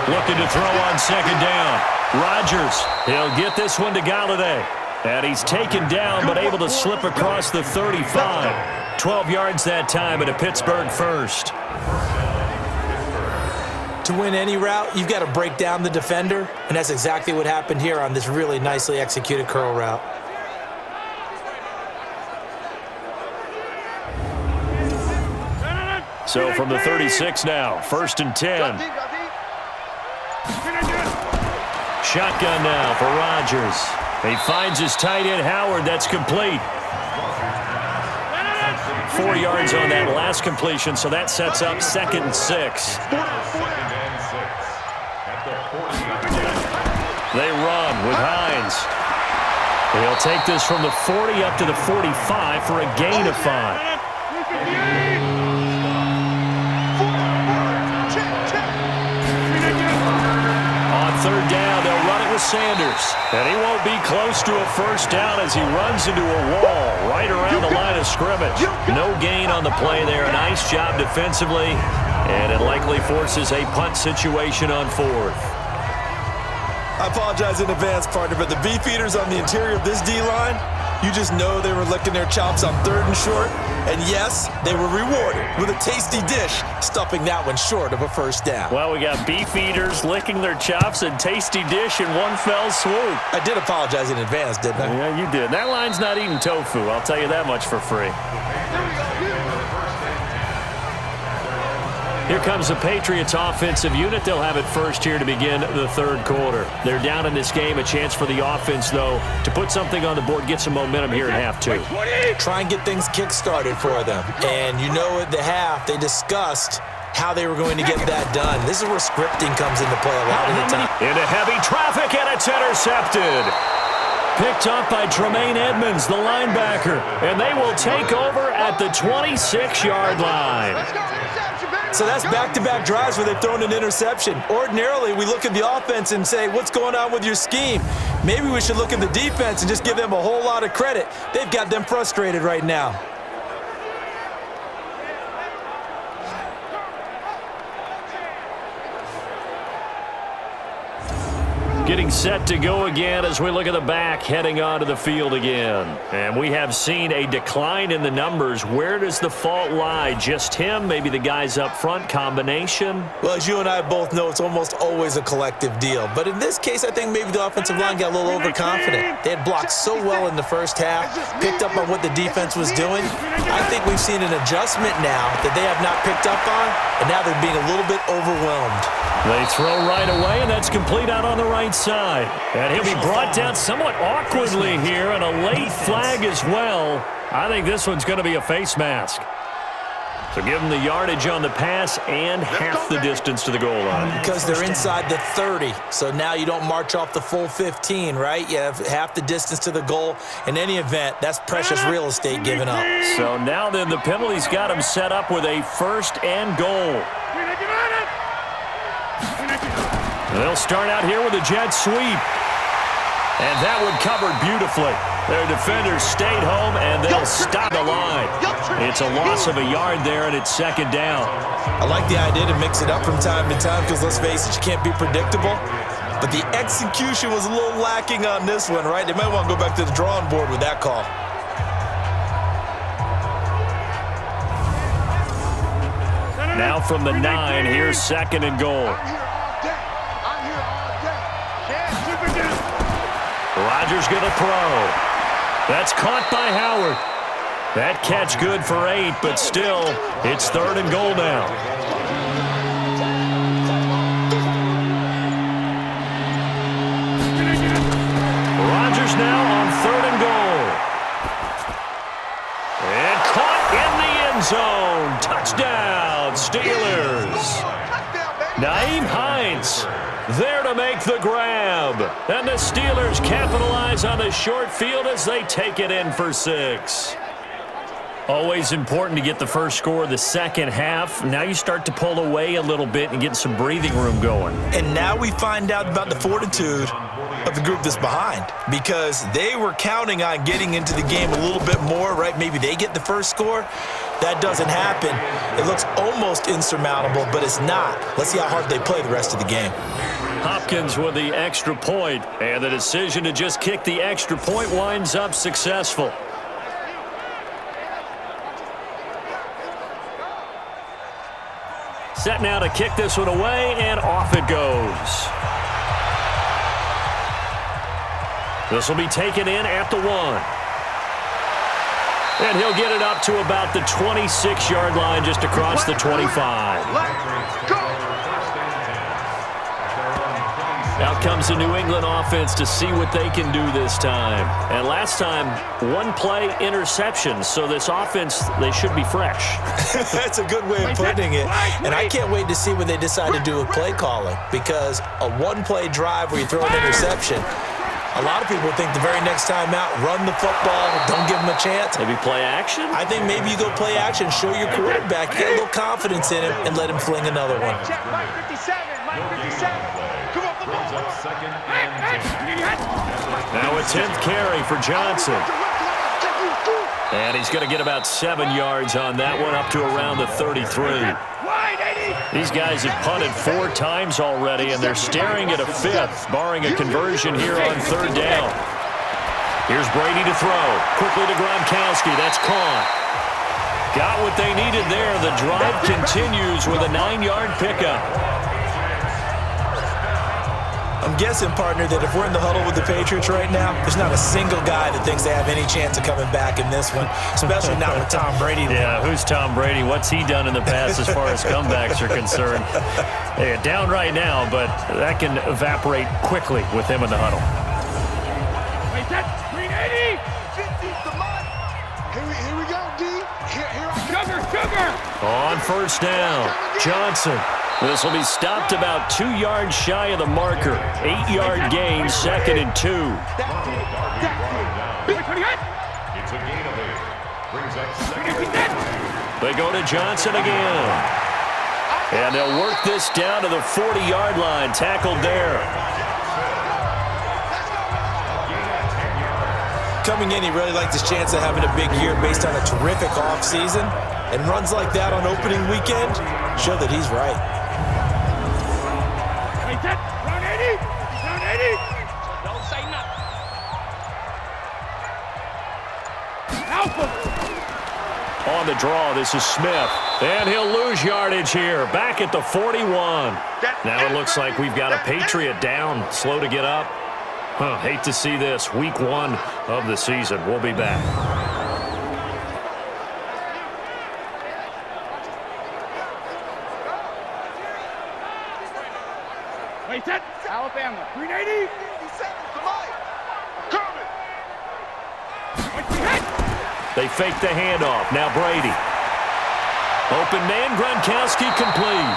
Looking to throw on second down. Rodgers, he'll get this one to Galladay. And he's taken down but able to slip across the 35. 12 yards that time and a Pittsburgh first. To win any route, you've got to break down the defender, and that's exactly what happened here on this really nicely executed curl route. So from the 36 now, 1st and 10. Shotgun now for Rodgers. He finds his tight end, Howard. That's complete. 4 yards on that last completion, so that sets up 2nd and 6. They run with Hines. He'll take this from the 40 up to the 45 for a gain of 5. Third down, they'll run it with Sanders. And he won't be close to a first down as he runs into a wall right around the line of scrimmage. No gain on the play there. A nice job defensively. And it likely forces a punt situation on 4th. I apologize in advance, partner, but the beef eaters on the interior of this D-line, you just know they were licking their chops on 3rd and short. And yes, they were rewarded with a tasty dish, stuffing that one short of a first down. Well, we got beef eaters licking their chops and tasty dish in one fell swoop. I did apologize in advance, didn't I? Yeah, you did. That line's not eating tofu, I'll tell you that much for free. Here comes the Patriots offensive unit. They'll have it first here to begin the third quarter. They're down in this game. A chance for the offense, though, to put something on the board, get some momentum here in half 2. Try and get things kick-started for them. And you know at the half, they discussed how they were going to get that done. This is where scripting comes into play a lot of the time. Into heavy traffic, and it's intercepted. Picked up by Tremaine Edmonds, the linebacker. And they will take over at the 26-yard line. So that's back-to-back drives where they've thrown an interception. Ordinarily, we look at the offense and say, what's going on with your scheme? Maybe we should look at the defense and just give them a whole lot of credit. They've got them frustrated right now. Getting set to go again as we look at the back heading onto the field again. And we have seen a decline in the numbers. Where does the fault lie? Just him? Maybe the guys up front? Combination? Well, as you and I both know, it's almost always a collective deal. But in this case, I think maybe the offensive line got a little overconfident. They had blocked so well in the first half, picked up on what the defense was doing. I think we've seen an adjustment now that they have not picked up on, and now they're being a little bit overwhelmed. They throw right away, and that's complete out on the right side. And he'll be brought down somewhat awkwardly here, and a late flag as well. I think this one's going to be a face mask. So give them the yardage on the pass and half the distance to the goal line. Because they're inside the 30, so now you don't march off the full 15, right? You have half the distance to the goal. In any event, that's precious real estate given up. So now then the penalty's got them set up with a 1st and goal. They'll start out here with a jet sweep. And that one covered beautifully. Their defenders stayed home, and they'll stop the line. It's a loss of a yard there, and it's 2nd down. I like the idea to mix it up from time to time because, let's face it, you can't be predictable. But the execution was a little lacking on this one, right? They might want to go back to the drawing board with that call. Now from the 9, here's 2nd and goal. Rodgers going to throw. That's caught by Howard. That catch good for 8, but still, it's 3rd and goal now. Rodgers now on 3rd and goal. And caught in the end zone. Touchdown, Steelers. Nyheim Hines there to make the grab. And the Steelers capitalize on the short field as they take it in for 6. Always important to get the first score of the second half. Now you start to pull away a little bit and get some breathing room going. And now we find out about the fortitude of the group that's behind, because they were counting on getting into the game a little bit more, right? Maybe they get the first score. That doesn't happen. It looks almost insurmountable, but it's not. Let's see how hard they play the rest of the game. Hopkins with the extra point, and the decision to just kick the extra point winds up successful. Set now to kick this one away, and off it goes. This will be taken in at the 1. And he'll get it up to about the 26-yard line, just across the 25. Out comes the New England offense to see what they can do this time. And last time, 1-play interception. So this offense, they should be fresh. That's a good way of putting it. And I can't wait to see what they decide to do with play calling, because a 1-play drive where you throw an interception, a lot of people think the very next time out, run the football, don't give them a chance. Maybe play action? I think maybe you go play action, show your quarterback, get a little confidence in him, and let him fling another one. Check, Mike 57, Mike 57. Come on, the ball. Now a 10th carry for Johnson. And he's going to get about 7 yards on that one, up to around the 33. These guys have punted 4 times already, and they're staring at a 5th, barring a conversion here on 3rd down. Here's Brady to throw. Quickly to Gronkowski. That's caught. Got what they needed there. The drive continues with a 9-yard pickup. I'm guessing, partner, that if we're in the huddle with the Patriots right now, there's not a single guy that thinks they have any chance of coming back in this one, especially not with Tom Brady. Yeah, who's Tom Brady? What's he done in the past as far as comebacks are concerned? They're down right now, but that can evaporate quickly with him in the huddle. Wait, that's 380. 50's the mark. Here we go, D. Here I come. Sugar. On 1st down, Johnson. This will be stopped about 2 yards shy of the marker. 8-yard gain, 2nd and 2. It's a gain of 8. Brings up 2nd. They go to Johnson again. And they'll work this down to the 40-yard line. Tackled there. Coming in, he really liked his chance of having a big year based on a terrific offseason. And runs like that on opening weekend show that he's right. Run 80. On the draw, this is Smith. And he'll lose yardage here. Back at the 41. Now it looks like we've got a Patriot down. Slow to get up. Hate to see this. Week 1 of the season. We'll be back. Wait, set. Alabama. 380. They fake the handoff. Now Brady. Open man, Gronkowski complete.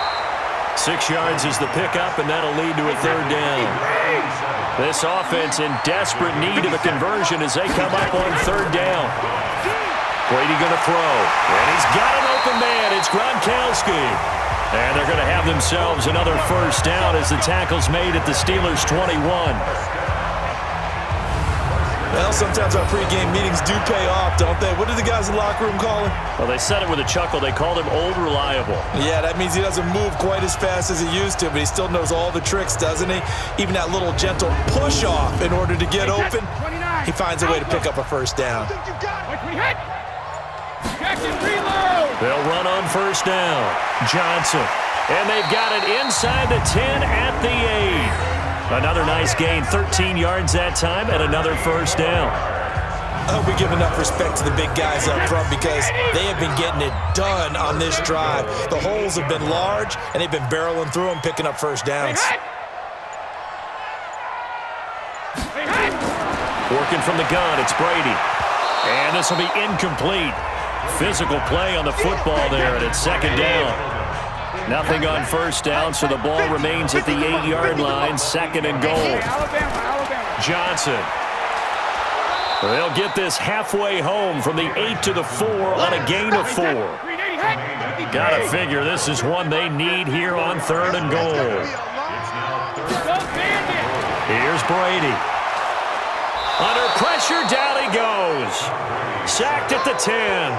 6 yards is the pickup, and that'll lead to a 3rd down. This offense in desperate need of a conversion as they come up on 3rd down. Brady going to throw. And he's got an open man. It's Gronkowski. And they're going to have themselves another 1st down as the tackle's made at the Steelers' 21. Well, sometimes our pregame meetings do pay off, don't they? What do the guys in the locker room call him? Well, they said it with a chuckle. They called him Old Reliable. Yeah, that means he doesn't move quite as fast as he used to, but he still knows all the tricks, doesn't he? Even that little gentle push-off in order to get open, he finds a way to pick up a 1st down. They'll run on 1st down. Johnson. And they've got it inside the 10 at the 8. Another nice gain, 13 yards that time, and another 1st down. I hope we give enough respect to the big guys up front because they have been getting it done on this drive. The holes have been large, and they've been barreling through them, picking up 1st downs. Working from the gun, it's Brady. And this will be incomplete. Physical play on the football there, and it's 2nd down. Nothing on 1st down, so the ball remains at the 8-yard line, 2nd and goal. Johnson. They'll get this halfway home from the 8 to the 4 on a gain of 4. Gotta figure this is one they need here on 3rd and goal. Here's Brady. Under pressure, down he goes. Sacked at the 10.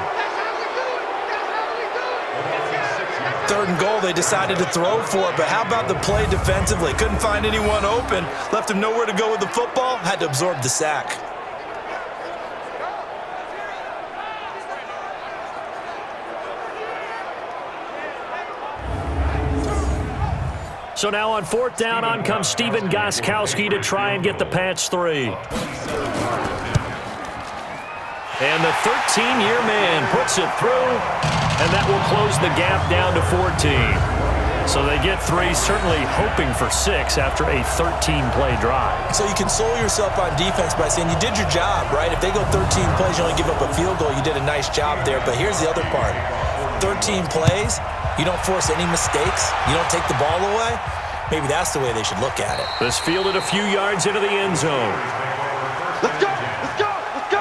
3rd and goal, they decided to throw for it, but how about the play defensively? Couldn't find anyone open, left him nowhere to go with the football, had to absorb the sack. So now on 4th down, on comes Stephen Gostkowski to try and get the patch 3. And the 13-year man puts it through, and that will close the gap down to 14. So they get 3, certainly hoping for 6 after a 13-play drive. So you console yourself on defense by saying you did your job, right? If they go 13 plays, you only give up a field goal, you did a nice job there. But here's the other part. 13 plays, you don't force any mistakes, you don't take the ball away. Maybe that's the way they should look at it. This fielded a few yards into the end zone. Let's go! Let's go! Let's go!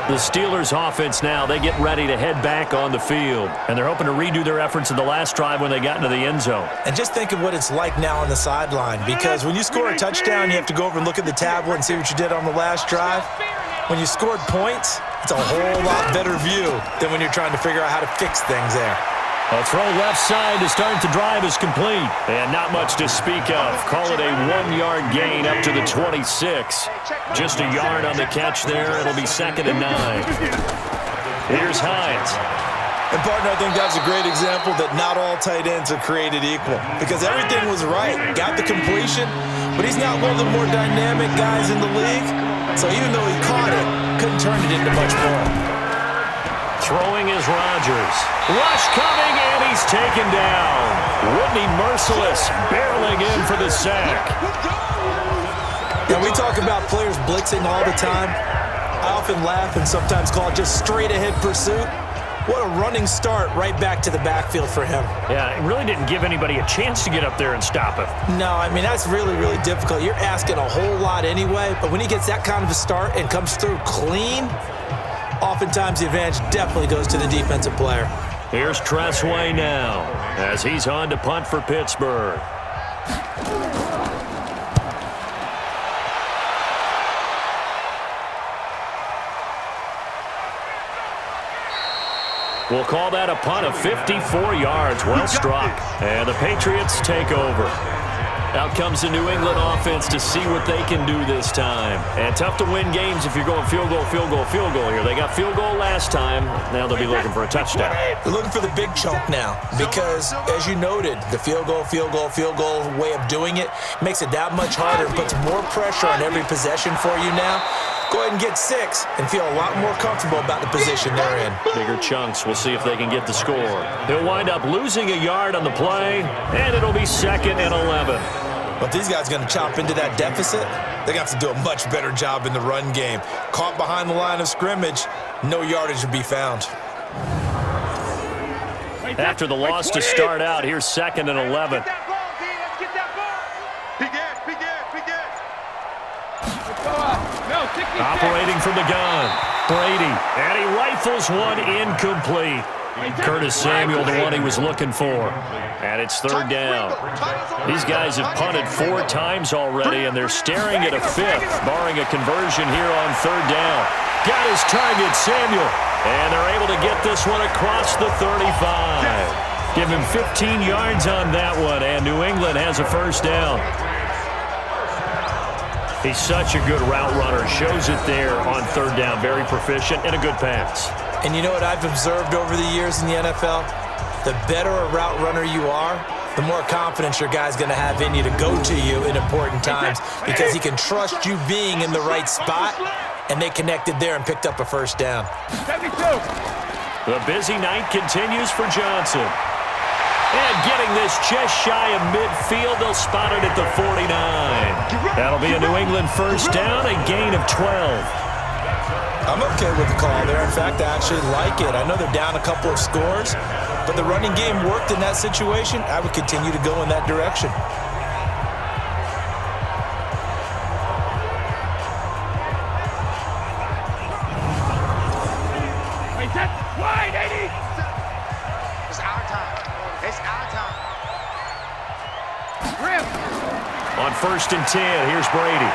The Steelers offense now, they get ready to head back on the field. And they're hoping to redo their efforts in the last drive when they got into the end zone. And just think of what it's like now on the sideline, because when you score a touchdown, you have to go over and look at the tablet and see what you did on the last drive. When you scored points, it's a whole lot better view than when you're trying to figure out how to fix things there. A throw left side to start the drive is complete. And not much to speak of. Call it a 1-yard gain up to the 26. Just a yard on the catch there. It'll be 2nd and 9. Here's Hines. And, partner, I think that's a great example that not all tight ends are created equal. Because everything was right. Got the completion, but he's not one of the more dynamic guys in the league. So even though he caught it, couldn't turn it into much more. Throwing is Rodgers. Rush coming, and he's taken down. Whitney Merciless barreling in for the sack. Yeah, we talk about players blitzing all the time. I often laugh and sometimes call it just straight-ahead pursuit. What a running start right back to the backfield for him. Yeah, it really didn't give anybody a chance to get up there and stop him. No, I mean, that's really, really difficult. You're asking a whole lot anyway, but when he gets that kind of a start and comes through clean, oftentimes the advantage definitely goes to the defensive player. Here's Tressway now as he's on to punt for Pittsburgh. We'll call that a punt of 54 yards. Well struck. And the Patriots take over. Out comes the New England offense to see what they can do this time. And tough to win games if you're going field goal, field goal, field goal here. They got field goal last time. Now they'll be looking for a touchdown. They're looking for the big chunk now because, as you noted, the field goal way of doing it makes it that much harder and puts more pressure on every possession for you now. Go ahead and get 6 and feel a lot more comfortable about the position they're in. Bigger chunks. We'll see if they can get the score. He'll wind up losing a yard on the play, and it'll be 2nd and 11. But these guys are going to chop into that deficit. They're going to have to do a much better job in the run game. Caught behind the line of scrimmage, no yardage will be found. After the loss to start out, here's 2nd and 11. Get that ball, D. Let's get that ball. Big it. Operating from the gun, Brady, and he rifles one incomplete. Curtis Samuel, the one he was looking for. And it's 3rd down. These guys have punted 4 times already, and they're staring at a 5th, barring a conversion here on 3rd down. Got his target, Samuel, and they're able to get this one across the 35. Give him 15 yards on that one, and New England has a 1st down. He's such a good route runner. Shows it there on 3rd down. Very proficient and a good pass. And you know what I've observed over the years in the NFL? The better a route runner you are, the more confidence your guy's going to have in you to go to you in important times because he can trust you being in the right spot, and they connected there and picked up a 1st down. 72. The busy night continues for Johnson. And getting this just shy of midfield, they'll spot it at the 49. That'll be a New England 1st down, a gain of 12. I'm okay with the call there. In fact, I actually like it. I know they're down a couple of scores, but the running game worked in that situation. I would continue to go in that direction. Wide, 80. It's our time. It's our time. Grim. On 1st and 10, here's Brady.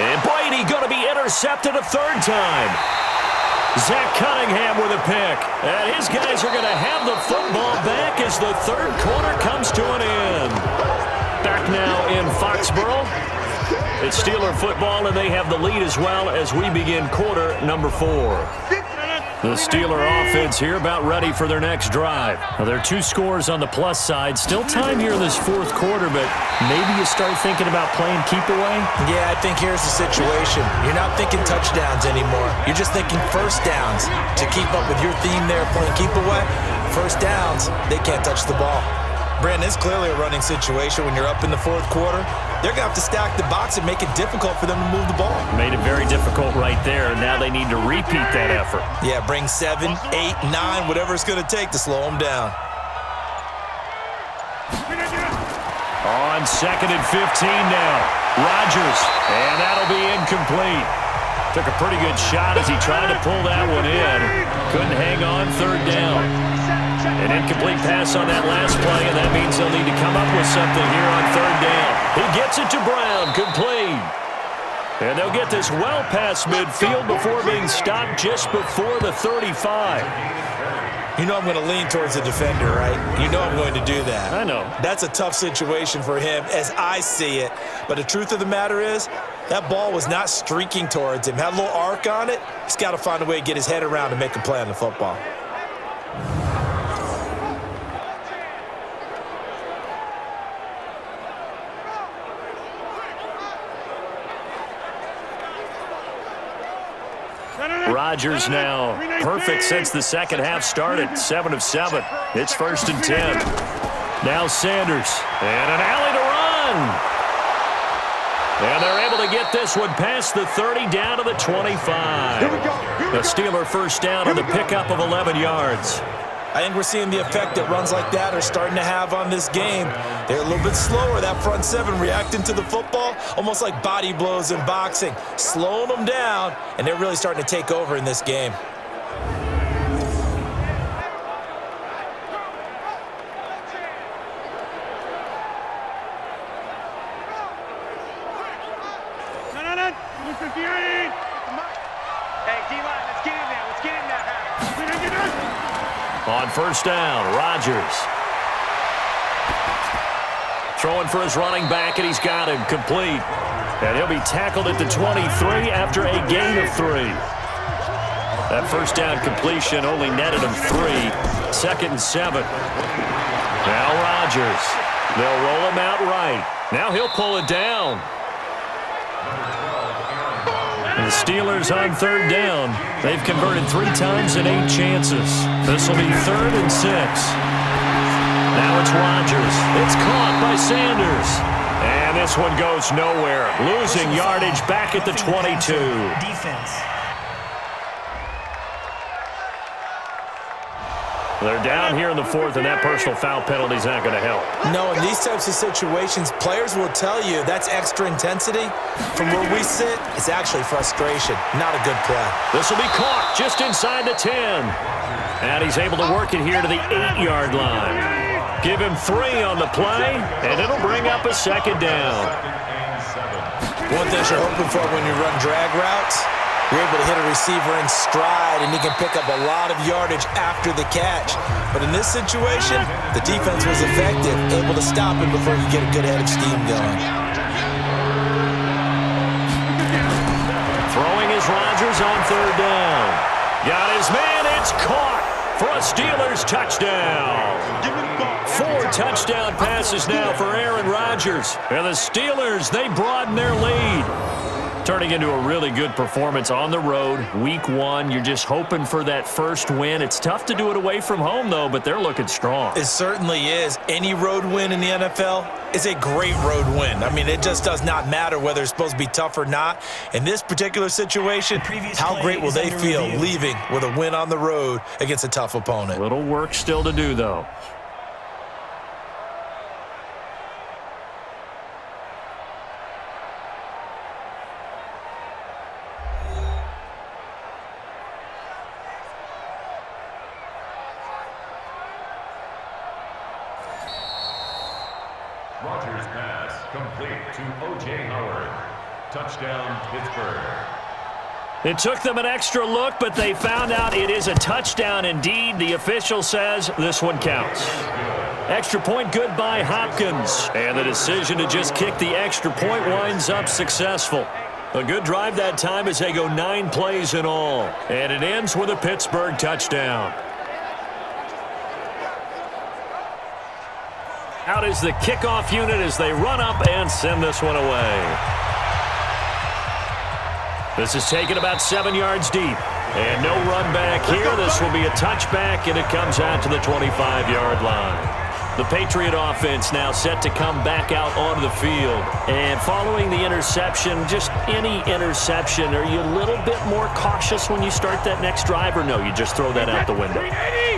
And Brady going to be intercepted a 3rd time. Zach Cunningham with a pick. And his guys are going to have the football back as the 3rd quarter comes to an end. Back now in Foxborough. It's Steeler football, and they have the lead as well as we begin quarter number 4. The Steeler offense here about ready for their next drive. Now, there are 2 scores on the plus side. Still time here in this 4th quarter, but maybe you start thinking about playing keep away? Yeah, I think here's the situation. You're not thinking touchdowns anymore. You're just thinking 1st downs. To keep up with your theme there, playing keep away, 1st downs, they can't touch the ball. Brandon, it's clearly a running situation when you're up in the 4th quarter. They're going to have to stack the box and make it difficult for them to move the ball. Made it very difficult right there, and now they need to repeat that effort. Yeah, bring 7, 8, 9, whatever it's going to take to slow them down. On 2nd and 15 now. Rodgers, and that'll be incomplete. Took a pretty good shot as he tried to pull that one in. Couldn't hang on 3rd down. An incomplete pass on that last play, and that means they'll need to come up with something here on 3rd down. He gets it to Brown, complete. And they'll get this well past midfield before being stopped just before the 35. You know I'm going to lean towards the defender, right? You know I'm going to do that. I know. That's a tough situation for him as I see it. But the truth of the matter is, that ball was not streaking towards him. Had a little arc on it. He's got to find a way to get his head around and make a play on the football. Rodgers now perfect since the 2nd half started. 7 of 7. It's 1st and 10. Now Sanders. And an alley to run. And they're able to get this one past the 30 down to the 25. The Steeler 1st down on the pickup of 11 yards. I think we're seeing the effect that runs like that are starting to have on this game. They're a little bit slower, that front 7 reacting to the football, almost like body blows in boxing, slowing them down, and they're really starting to take over in this game. Hey, D-line, let's get in there. Let's get in there. On 1st down, Rodgers. Throwing for his running back, and he's got him complete. And he'll be tackled at the 23 after a gain of 3. That first down completion only netted him 3. 2nd and 7. Now Rodgers. They'll roll him out right. Now he'll pull it down. And the Steelers on 3rd down. They've converted 3 times in 8 chances. This will be 3rd and 6. Now it's Rodgers. It's caught by Sanders. And this one goes nowhere. Losing yardage back at the 22. Defense. They're down here in the 4th, and that personal foul penalty is not going to help. No, in these types of situations, players will tell you that's extra intensity. From where we sit, it's actually frustration. Not a good play. This will be caught just inside the 10. And he's able to work it here to the 8-yard line. Give him 3 on the play, and it'll bring up a 2nd down. One thing you're hoping for when you run drag routes, you're able to hit a receiver in stride, and he can pick up a lot of yardage after the catch. But in this situation, the defense was effective, able to stop him before he could get a good head of steam going. Throwing is Rodgers on 3rd down. Got his man. It's caught for a Steelers touchdown. 4 touchdown passes now for Aaron Rodgers. And the Steelers, they broaden their lead. Turning into a really good performance on the road. Week 1, you're just hoping for that first win. It's tough to do it away from home, though, but they're looking strong. It certainly is. Any road win in the NFL is a great road win. I mean, it just does not matter whether it's supposed to be tough or not. In this particular situation, how great will they feel leaving with a win on the road against a tough opponent? Little work still to do, though. Rodgers pass complete to O.J. Howard. Touchdown, Pittsburgh. It took them an extra look, but they found out it is a touchdown indeed. The official says this one counts. Extra point good by Hopkins. And the decision to just kick the extra point winds up successful. A good drive that time as they go 9 plays in all. And it ends with a Pittsburgh touchdown. Out is the kickoff unit as they run up and send this one away. This is taken about 7 yards deep. And no run back here. This will be a touchback, and it comes out to the 25-yard line. The Patriot offense now set to come back out onto the field. And following the interception, just any interception, are you a little bit more cautious when you start that next drive, or no, you just throw that out the window?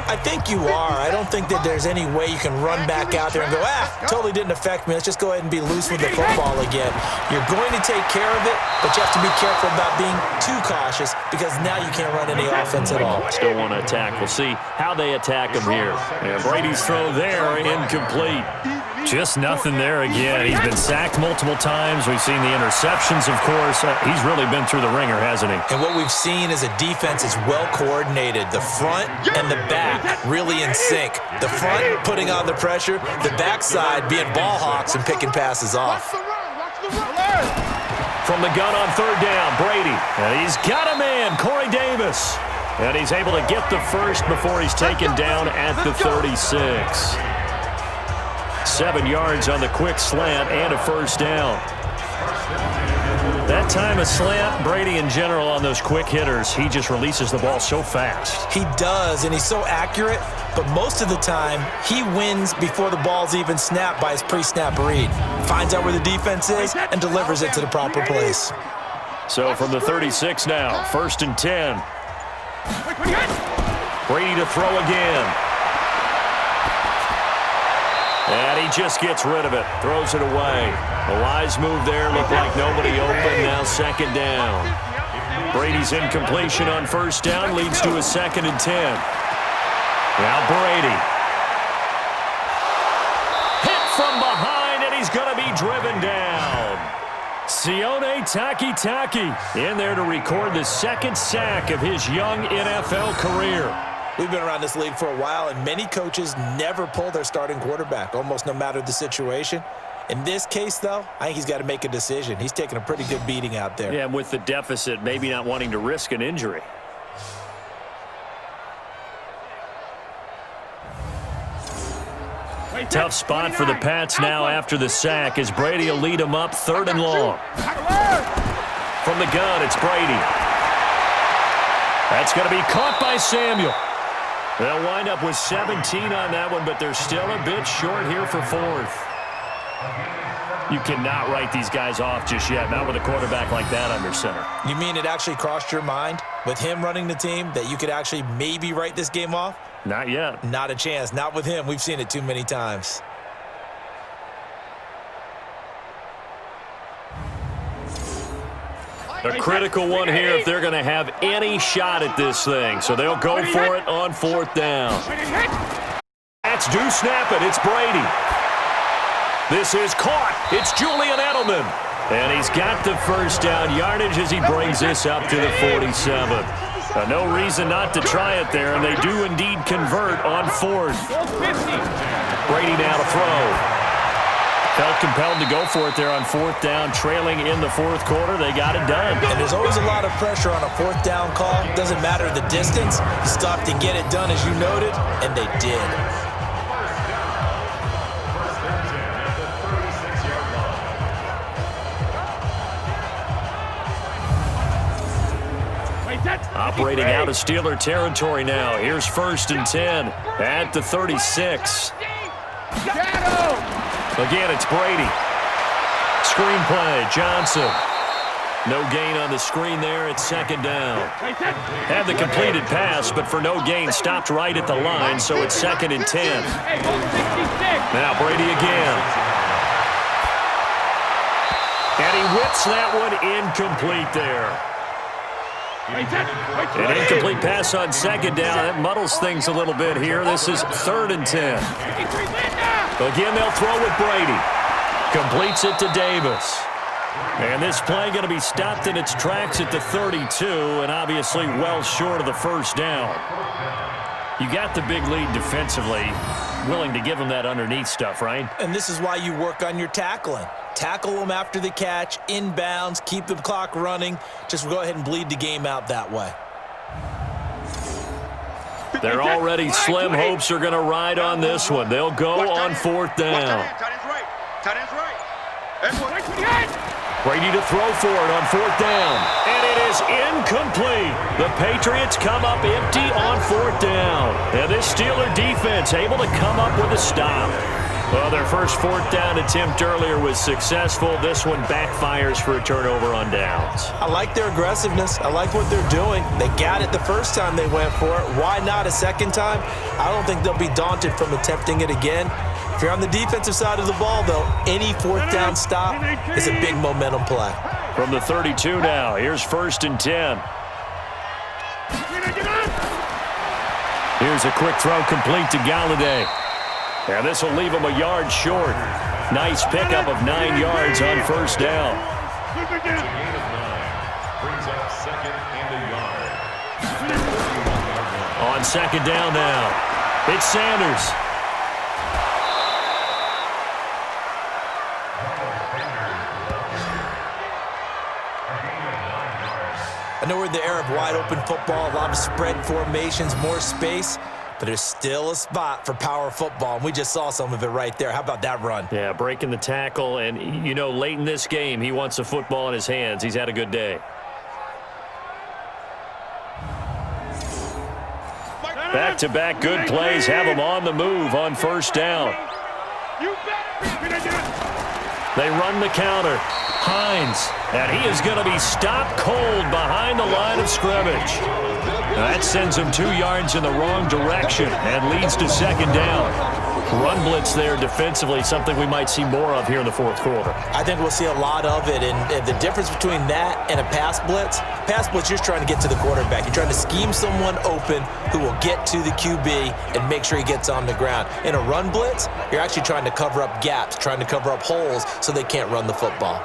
I think you are. I don't think that there's any way you can run back out there and go, totally didn't affect me. Let's just go ahead and be loose with the football again. You're going to take care of it, but you have to be careful about being too cautious because now you can't run any offense at all. Still want to attack. We'll see how they attack him here. And Brady's throw there, incomplete. Just nothing there again. He's been sacked multiple times. We've seen the interceptions, of course. He's really been through the ringer, hasn't he? And what we've seen is a defense is well coordinated. The front and the back really in sync. The front putting on the pressure, the backside being ball hawks and picking passes off. From the gun on 3rd down, Brady. And he's got a man, Corey Davis. And he's able to get the first before he's taken down at the 36. 7 yards on the quick slant and a first down. That time a slant, Brady in general on those quick hitters, he just releases the ball so fast. He does, and he's so accurate, but most of the time he wins before the ball's even snapped by his pre-snap read. Finds out where the defense is and delivers it to the proper place. So from the 36 now, 1st and 10. Brady to throw again. And he just gets rid of it, throws it away. A wise move there, looked like nobody open, now 2nd down. Brady's incompletion on 1st down leads to a 2nd and 10. Now Brady. Hit from behind, and he's going to be driven down. Sione Takitaki in there to record the 2nd sack of his young NFL career. We've been around this league for a while, and many coaches never pull their starting quarterback, almost no matter the situation. In this case, though, I think he's got to make a decision. He's taking a pretty good beating out there. Yeah, and with the deficit, maybe not wanting to risk an injury. Tough spot for the Pats now after the sack as Brady will lead them up 3rd and long. From the gun, it's Brady. That's going to be caught by Samuel. They'll wind up with 17 on that one, but they're still a bit short here for 4th. You cannot write these guys off just yet, not with a quarterback like that under center. You mean it actually crossed your mind with him running the team that you could actually maybe write this game off? Not yet. Not a chance. Not with him. We've seen it too many times. A critical one here if they're going to have any shot at this thing. So they'll go for it on 4th down. That's do snap it. It's Brady. This is caught. It's Julian Edelman. And he's got the 1st down yardage as he brings this up to the 47. No reason not to try it there, and they do indeed convert on 4th. Brady now to throw. Felt compelled to go for it there on 4th down, trailing in the 4th quarter. They got it done. And there's always a lot of pressure on a 4th down call. Doesn't matter the distance. You stop to get it done, as you noted, and they did. Operating out of Steeler territory now. Here's 1st and 10 at the 36. Again, it's Brady. Screenplay, Johnson. No gain on the screen there. It's 2nd down. Had the completed pass, but for no gain, stopped right at the line, so it's 2nd and 10. Now Brady again. And he whips that one incomplete there. An incomplete pass on 2nd down. That muddles things a little bit here. This is 3rd and 10. Again, they'll throw with Brady. Completes it to Davis. And this play going to be stopped in its tracks at the 32, and obviously well short of the 1st down. You got the big lead defensively. Willing to give them that underneath stuff, right? And this is why you work on your tackling. Tackle them after the catch, inbounds, keep the clock running. Just go ahead and bleed the game out that way. They're already slim hopes are going to ride on this one. They'll go on 4th down. Tight end's right. Brady to throw for it on 4th down. And it is incomplete. The Patriots come up empty on 4th down. And this Steeler defense able to come up with a stop. Well, their first 4th down attempt earlier was successful. This one backfires for a turnover on downs. I like their aggressiveness. I like what they're doing. They got it the first time they went for it. Why not a second time? I don't think they'll be daunted from attempting it again. If you're on the defensive side of the ball, though, any 4th down stop is a big momentum play. From the 32 now, here's 1st and 10. Here's a quick throw complete to Galladay. And this will leave him a yard short. Nice pickup of 9 yards on 1st down. On 2nd down now, it's Sanders. I know we're in the era of wide-open football, a lot of spread formations, more space, but there's still a spot for power football, and we just saw some of it right there. How about that run? Yeah, breaking the tackle, and, you know, late in this game, he wants the football in his hands. He's had a good day. Back-to-back good plays have him on the move on 1st down. They run the counter. Hines, and he is going to be stopped cold behind the line of scrimmage. That sends him 2 yards in the wrong direction and leads to 2nd down. Run blitz there defensively, something we might see more of here in the 4th quarter. I think we'll see a lot of it, and the difference between that and a pass blitz, you're just trying to get to the quarterback. You're trying to scheme someone open who will get to the QB and make sure he gets on the ground. In a run blitz, you're actually trying to cover up gaps, trying to cover up holes so they can't run the football.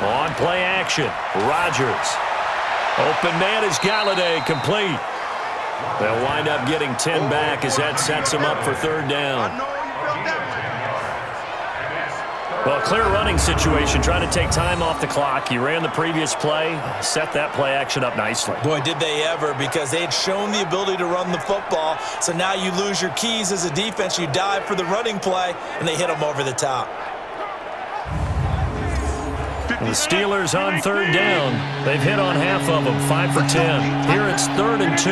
On play action, Rodgers. Open man is Galladay, complete. They'll wind up getting 10 back as that sets them up for third down. I know you felt that Well, clear running situation, trying to take time off the clock. He ran the previous play, set that play action up nicely. Boy, did they ever, because they had shown the ability to run the football. So now you lose your keys as a defense. You dive for the running play, and they hit them over the top. The Steelers on third down. They've hit on half of them, 5 for 10. Here it's 3rd and 2.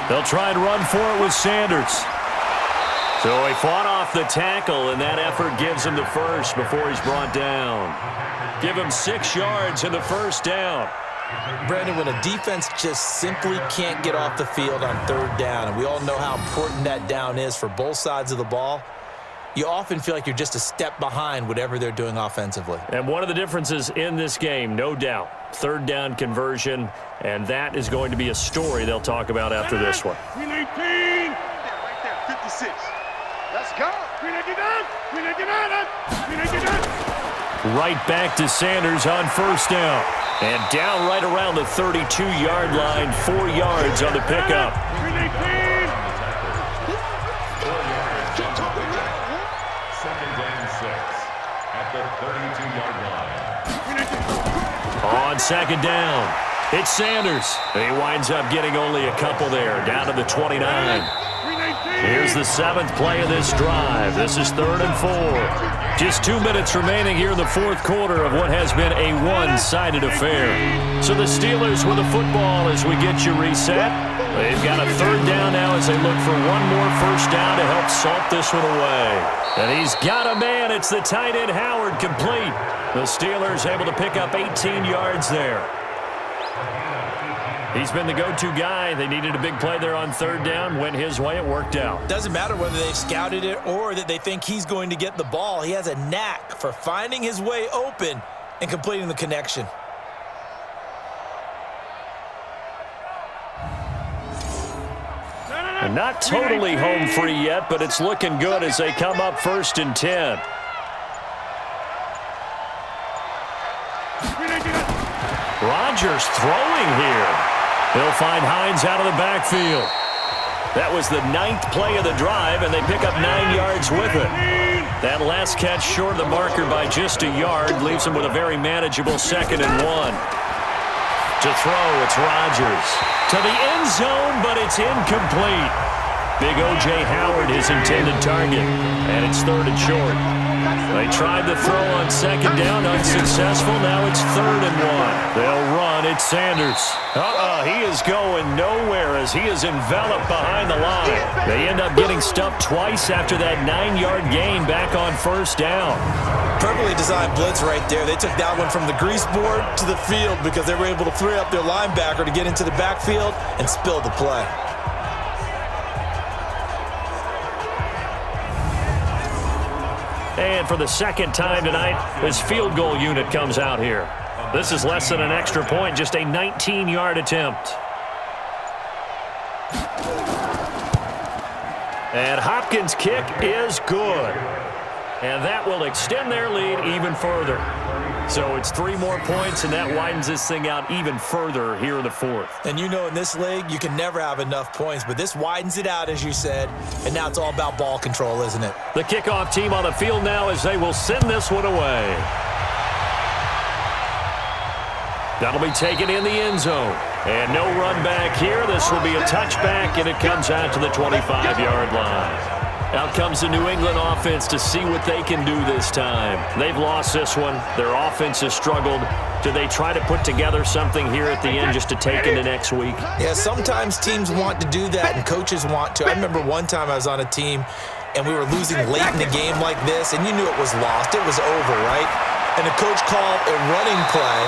They'll try and run for it with Sanders. So he fought off the tackle, and that effort gives him the first before he's brought down. Give him 6 yards in the first down. Brandon, when a defense just simply can't get off the field on third down, and we all know how important that down is for both sides of the ball, you often feel like you're just a step behind whatever they're doing offensively. And one of the differences in this game, no doubt, third down conversion, and that is going to be a story they'll talk about after this one. 319. right there, 56. Let's go. 399. 399. Right back to Sanders on first down. And down right around the 32-yard line, 4 yards on the pickup. 319. 2nd and 6 at the 32-yard line. On second down, it's Sanders. He winds up getting only a couple there, down to the 29. Here's the 7th play of this drive. This is 3rd and 4. Just 2 minutes remaining here in the 4th quarter of what has been a one-sided affair. So the Steelers with the football as we get you reset. They've got a 3rd down now as they look for one more first down to help salt this one away. And he's got a man. It's the tight end Howard, complete. The Steelers able to pick up 18 yards there. He's been the go-to guy. They needed a big play there on 3rd down. Went his way. It worked out. Doesn't matter whether they've scouted it or that they think he's going to get the ball. He has a knack for finding his way open and completing the connection. And not totally home free yet, but it's looking good as they come up 1st and 10. Rodgers throwing here. He'll find Hines out of the backfield. That was the 9th play of the drive, and they pick up 9 yards with it. That last catch short of the marker by just a yard leaves them with a very manageable 2nd and 1. To throw, it's Rodgers. To the end zone, but it's incomplete. Big O.J. Howard, his intended target. And it's 3rd and short. They tried the throw on 2nd down, unsuccessful. Now it's 3rd and 1. They'll run. It's Sanders. He is going nowhere as he is enveloped behind the line. They end up getting stuffed twice after that 9-yard gain back on 1st down. Perfectly designed blitz right there. They took that one from the grease board to the field because they were able to free up their linebacker to get into the backfield and spill the play. And for the 2nd time tonight, this field goal unit comes out here. This is less than an extra point, just a 19-yard attempt. And Hopkins' kick is good. And that will extend their lead even further. So it's 3 more points, and that widens this thing out even further here in the 4th. And you know in this league, you can never have enough points, but this widens it out, as you said, and now it's all about ball control, isn't it? The kickoff team on the field now as they will send this one away. That'll be taken in the end zone. And no run back here. This will be a touchback, and it comes out to the 25-yard line. Out comes the New England offense to see what they can do this time. They've lost this one. Their offense has struggled. Do they try to put together something here at the end just to take into next week? Yeah, sometimes teams want to do that and coaches want to. I remember one time I was on a team and we were losing late in the game like this, and you knew it was lost. It was over, right? And the coach called a running play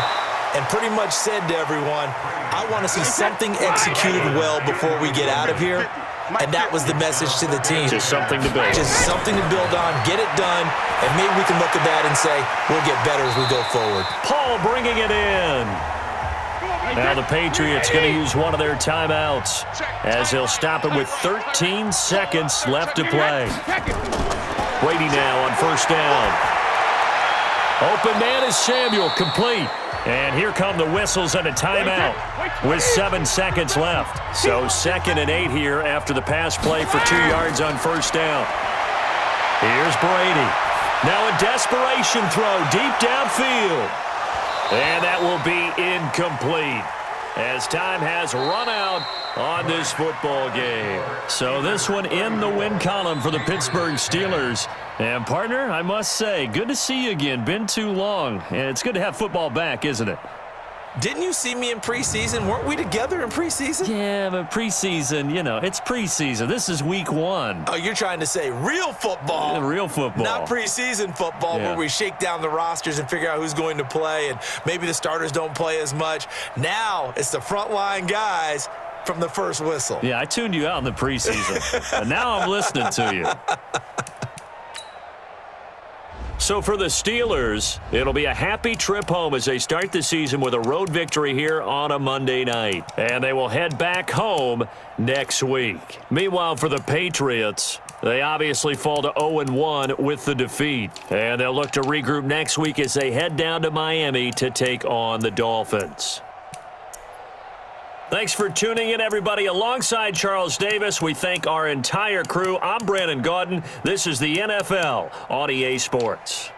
and pretty much said to everyone, I want to see something executed well before we get out of here. And that was the message to the team. Just something to build. Just something to build on, get it done, and maybe we can look at that and say, we'll get better as we go forward. Paul bringing it in. Now the Patriots going to use one of their timeouts as they'll stop it with 13 seconds left to play. Brady now on 1st down. Open man is Samuel, complete. And here come the whistles and a timeout with 7 seconds left. So 2nd and 8 here after the pass play for 2 yards on first down. Here's Brady. Now a desperation throw deep downfield. And that will be incomplete as time has run out on this football game. So this one in the win column for the Pittsburgh Steelers. And, partner, I must say, good to see you again. Been too long. And it's good to have football back, isn't it? Didn't you see me in preseason? Weren't we together in preseason? Yeah, but preseason, you know, it's preseason. This is week 1. Oh, you're trying to say real football. Yeah, real football. Not preseason football where we shake down the rosters and figure out who's going to play, and maybe the starters don't play as much. Now it's the frontline guys from the first whistle. Yeah, I tuned you out in the preseason. And now I'm listening to you. So for the Steelers, it'll be a happy trip home as they start the season with a road victory here on a Monday night. And they will head back home next week. Meanwhile, for the Patriots, they obviously fall to 0-1 with the defeat. And they'll look to regroup next week as they head down to Miami to take on the Dolphins. Thanks for tuning in, everybody. Alongside Charles Davis, we thank our entire crew. I'm Brandon Gaudin. This is the NFL on EA Sports.